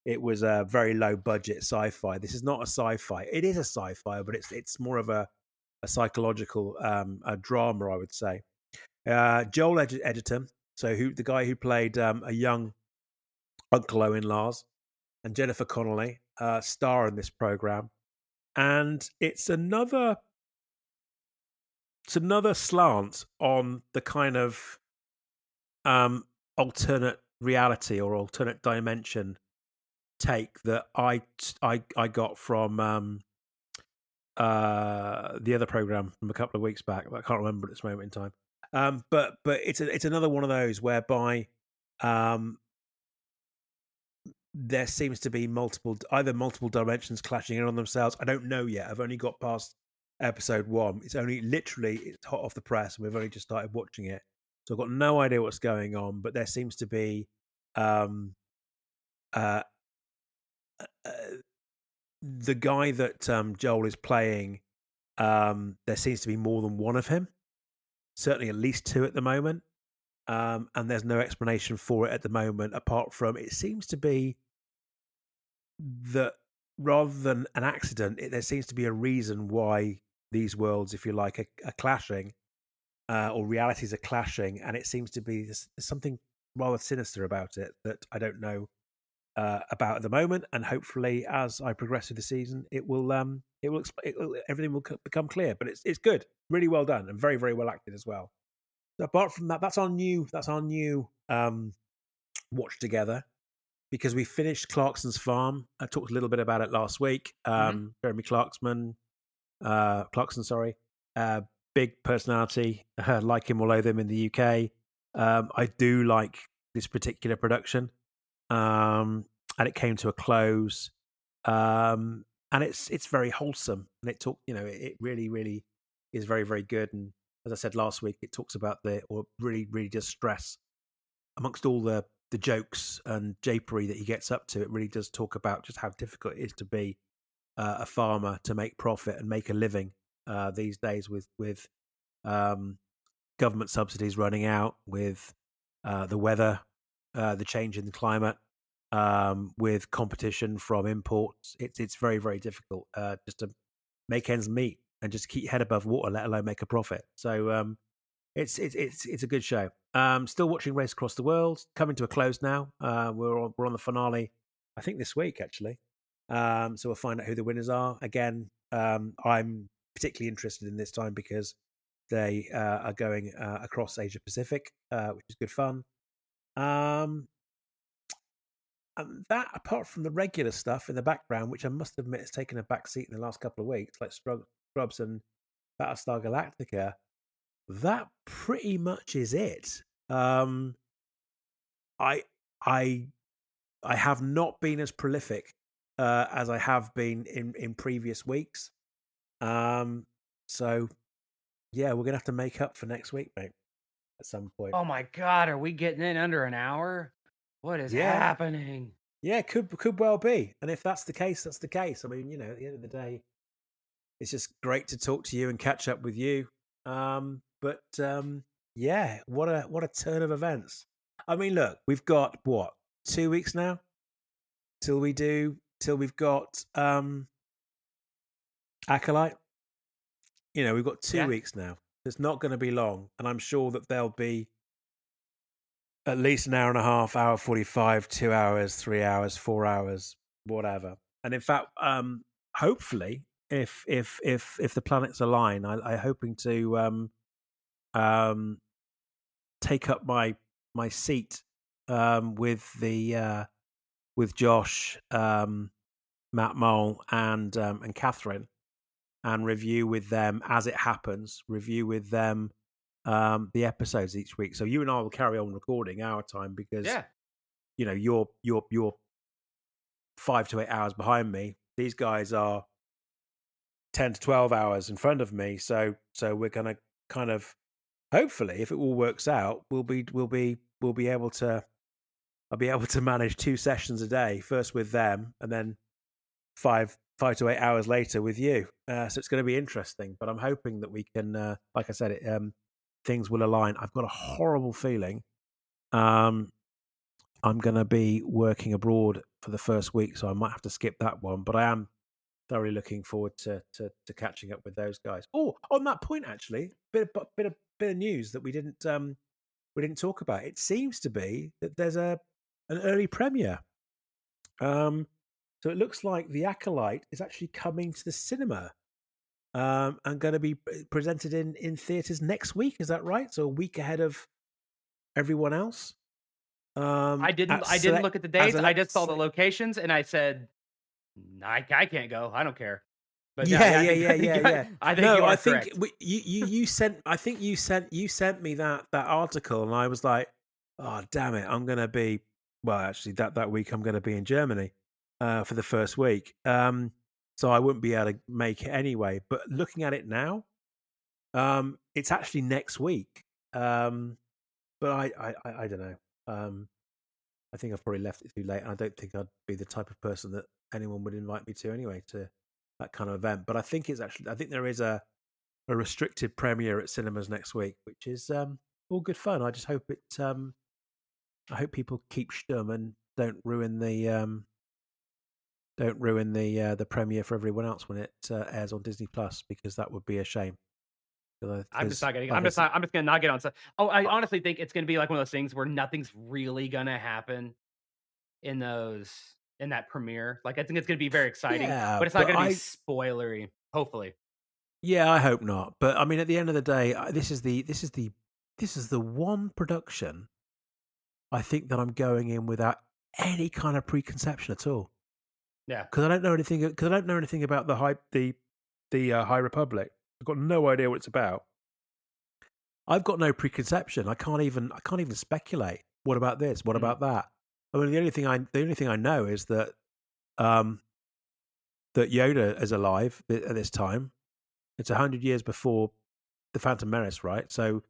it was a very low budget sci-fi. This is not a sci-fi. It is a sci-fi, but it's more of a psychological a drama, I would say. Joel Edgerton, so who the guy who played a young Uncle Owen Lars, and Jennifer Connelly star in this program, and it's another slant on the kind of um, alternate reality or alternate dimension take that I got from the other program from a couple of weeks back. I can't remember at this moment in time. But it's another one of those whereby um, there seems to be multiple dimensions clashing in on themselves. I don't know yet. I've only got past episode 1. It's only literally it's hot off the press, and we've only just started watching it. So I've got no idea what's going on, but there seems to be um, uh, uh, the guy that Joel is playing. There seems to be more than one of him. Certainly, at least 2 at the moment. And there's no explanation for it at the moment, apart from it seems to be that rather than an accident, there seems to be a reason why these worlds, if you like, are clashing, or realities are clashing, and it seems to be there's something rather sinister about it that I don't know about at the moment. And hopefully, as I progress through the season, everything will become clear. But it's good, really well done, and very very well acted as well. So apart from that, that's our new watch together, because we finished Clarkson's Farm. I talked a little bit about it last week. Hmm. Jeremy Clarkson, sorry, uh, big personality. Like him all over them in the UK. I do like this particular production, and it came to a close. And it's very wholesome, and it really really is very very good. And as I said last week, it talks about or really really does stress amongst all the jokes and japery that he gets up to. It really does talk about just how difficult it is to be a farmer, to make profit and make a living these days with um, government subsidies running out, with the weather, the change in the climate, with competition from imports. It's very very difficult just to make ends meet and just keep your head above water, let alone make a profit. So it's a good show. Still watching Race Across the World, coming to a close now. We're on the finale, I think this week actually. So we'll find out who the winners are. Again, I'm particularly interested in this time because they are going across Asia Pacific, which is good fun. Um, and that, apart from the regular stuff in the background, which I must admit has taken a back seat in the last couple of weeks, like Scrubs and Battlestar Galactica, that pretty much is it. I I I have not been as prolific as I have been in previous weeks. Um, so yeah, we're gonna have to make up for next week, mate, at some point. Oh my God, are we getting in under an hour? What is Yeah, happening? yeah, could well be. And if that's the case, that's the case. I mean, at the end of the day, it's just great to talk to you and catch up with you. But yeah, what a turn of events. I mean, look, we've got what, 2 weeks now till we've got Acolyte. We've got two Yeah. weeks now. It's not going to be long, and I'm sure that there'll be at least an hour and a half, hour 45, 2 hours, 3 hours, 4 hours, whatever. And in fact, hopefully, if the planets align, I'm hoping to um, take up my seat with Josh, Matt Mole, and Catherine, and review with them as it happens. Review with them the episodes each week. So you and I will carry on recording our time because Yeah. you're 5 to 8 hours behind me. These guys are 10 to 12 hours in front of me. So we're gonna kind of hopefully, if it all works out, we'll be able to I'll be able to manage 2 sessions a day, first with them, and then 5 to 8 hours later with you. So it's going to be interesting. But I'm hoping that we can, like I said, things will align. I've got a horrible feeling. Um, I'm going to be working abroad for the first week, so I might have to skip that one. But I am thoroughly looking forward to catching up with those guys. Oh, on that point, actually, bit of news that we didn't talk about. It seems to be that there's a an early premiere. Um, so it looks like The Acolyte is actually coming to the cinema, and going to be presented in theaters next week. Is that right? So a week ahead of everyone else. At I didn't select look at the as dates. a I le- just saw the select. locations and I said, I can't go. I don't care." But Yeah, yeah, yeah, yeah, yeah, yeah. I think No, you I are think correct. you sent. I think you sent me that article, and I was like, oh damn it, I'm gonna be. Well, actually, that week I'm gonna be in Germany for the first week. So I wouldn't be able to make it anyway. But looking at it now, it's actually next week. But I don't know. I think I've probably left it too late, and I don't think I'd be the type of person that anyone would invite me to anyway to that kind of event. But I think there is a restricted premiere at cinemas next week, which is all good fun. I just hope I hope people keep stum and don't ruin the premiere for everyone else when it airs on Disney Plus, because that would be a shame. I'm just There's not getting. like I said, I'm just gonna not get on. Oh, I uh, honestly think it's gonna be like one of those things where nothing's really gonna happen in those in that premiere. Like I think it's gonna be very exciting, yeah, but it's not but gonna be I spoilery. Hopefully, yeah, I hope not. But I mean, at the end of the day, this is the one production I think that I'm going in without any kind of preconception at all, yeah, because I don't know anything about the High Republic. I've got no idea what it's about. I've got no preconception. I can't even speculate. What about this? What mm, about that? I mean, the only thing I know is um, that Yoda is alive at this time. It's 100 years before the Phantom Menace, right? So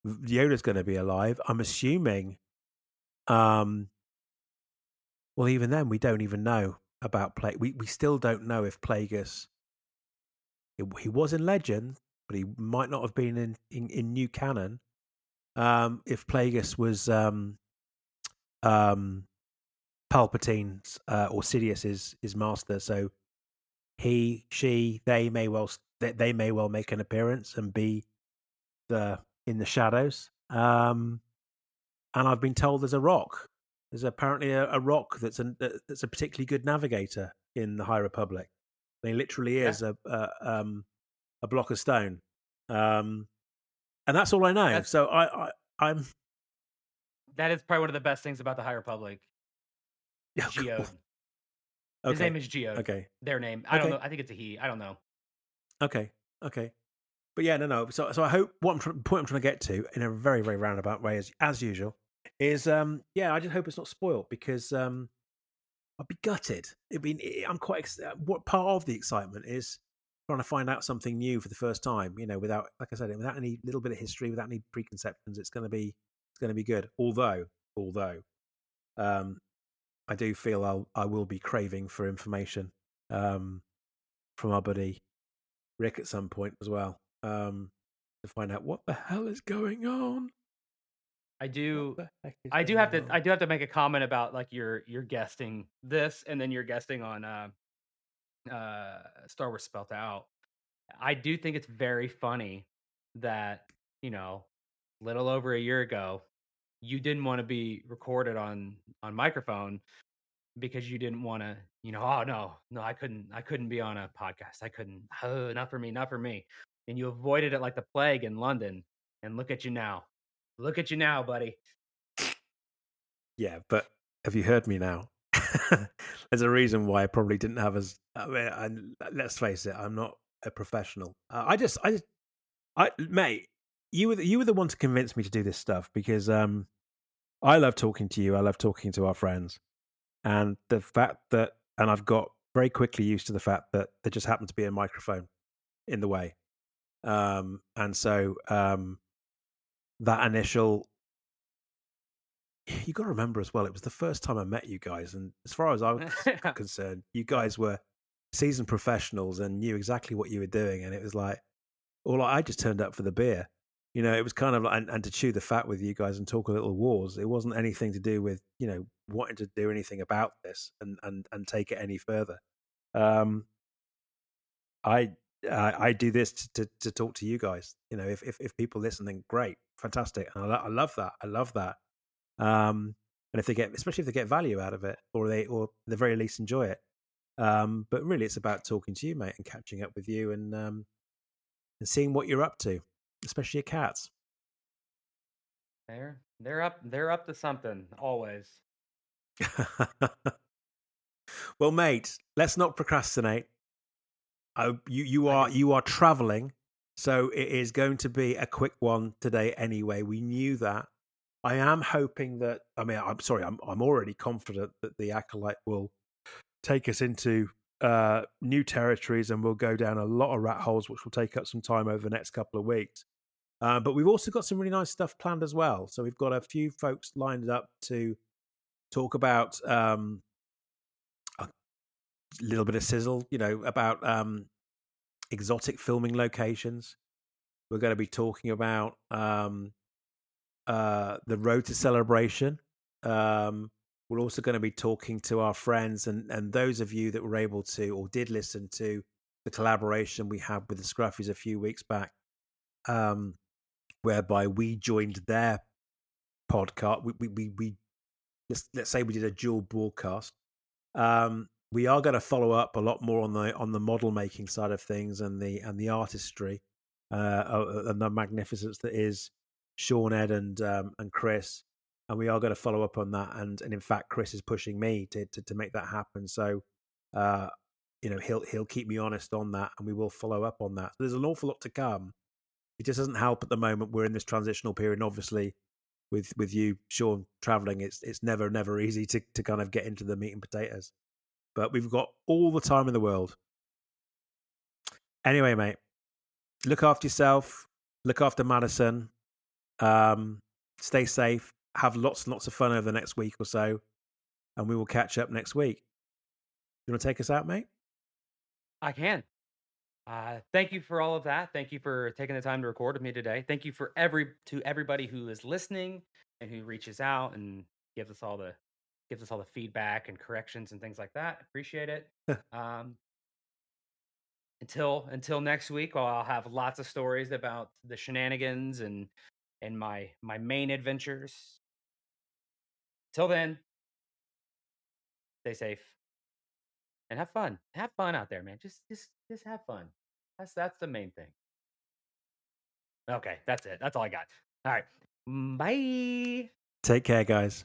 Yoda's going to be alive. I'm assuming. Um, well, even then, we don't even know about Plague. We still don't know if Plagueis. He was in Legend, but he might not have been in new canon. If Plagueis was um, Palpatine's or Sidious's his master, so he, she, they may well make an appearance and be the in the shadows. And I've been told there's a rock. There's apparently a rock that's a particularly good navigator in the High Republic. He literally yeah. is a block of stone, and that's all I know. That's So I'm that is probably one of the best things about the High Republic is Geode. His okay, name is Geode. okay, Their name. I don't okay, know. I think it's a he. I don't know. okay, okay. But yeah, no. So I hope point I'm trying to get to in a very very roundabout way, as usual, is yeah. I just hope it's not spoiled, because I'd be gutted. I'm quite. What part of the excitement is trying to find out something new for the first time. Without, like I said, without any little bit of history, without any preconceptions. It's going to be good. Although, um, I do feel I will be craving for information um, from our buddy Rick at some point as well, to find out what the hell is going on. I What do the heck is going on? I do have to make a comment about like your guesting this and then your guesting on Star Wars Spelt Out. I do think it's very funny that, you know, little over a year ago, you didn't want to be recorded on microphone because you didn't want to, oh no, I couldn't be on a podcast. I couldn't. Oh, not for me, not for me. And you avoided it like the plague in London. And look at you now. Look at you now, buddy. Yeah, but have you heard me now? There's a reason why I probably didn't have as. I mean, let's face it, I'm not a professional. Mate. you were the one to convince me to do this stuff because I love talking to you. I love talking to our friends, and the fact that and I've got very quickly used to the fact that there just happened to be a microphone in the way. And so that initial you got to remember as well, it was the first time I met you guys, and as far as I was concerned, you Right. guys were seasoned professionals and knew exactly what you were doing, and it was like, all I just turned up for the beer. It was kind of like, and to chew the fat with you guys and talk a little wars. It wasn't anything to do with wanting to do anything about this and take it any further. Um, I I do this to talk to you guys. If people listen, then great, fantastic, and I love that. I love that. And if they get, especially if they get value out of it, or at the very least enjoy it. But really, it's about talking to you, mate, and catching up with you, and seeing what you're up to, especially your cats. They're up to something always. Well, mate, let's not procrastinate. You I are can you are traveling, so it is going to be a quick one today anyway. We knew that. I am hoping that. I mean, I'm sorry. I'm already confident that the acolyte will take us into new territories, and we'll go down a lot of rat holes, which will take up some time over the next couple of weeks. But we've also got some really nice stuff planned as well. So we've got a few folks lined up to talk about a little bit of sizzle, about exotic filming locations. We're going to be talking about the road to celebration. We're also going to be talking to our friends and those of you that were able to or did listen to the collaboration we had with the Scruffies a few weeks back, um, whereby we joined their podcast. We let's say we did a dual broadcast. We are going to follow up a lot more on the model making side of things and the artistry and the magnificence that is Sean, Ed, and Chris. And we are going to follow up on that. And in fact, Chris is pushing me to make that happen. So uh, he'll keep me honest on that, and we will follow up on that. So there's an awful lot to come. It just doesn't help at the moment. We're in this transitional period, and obviously with you, Sean, traveling, it's never easy to kind of get into the meat and potatoes. But we've got all the time in the world. Anyway, mate, look after yourself. Look after Madison. Um, Stay safe. Have lots and lots of fun over the next week or so, and we will catch up next week. You want to take us out, mate? I can. Thank you for all of that. Thank you for taking the time to record with me today. Thank you for everybody who is listening and who reaches out and gives us all the feedback and corrections and things like that. Appreciate it. Um, until next week, I'll have lots of stories about the shenanigans and my main adventures. Till then, stay safe and have fun. Have fun out there, man. Just have fun. That's the main thing. Okay, that's it. That's all I got. All right. Bye. Take care, guys.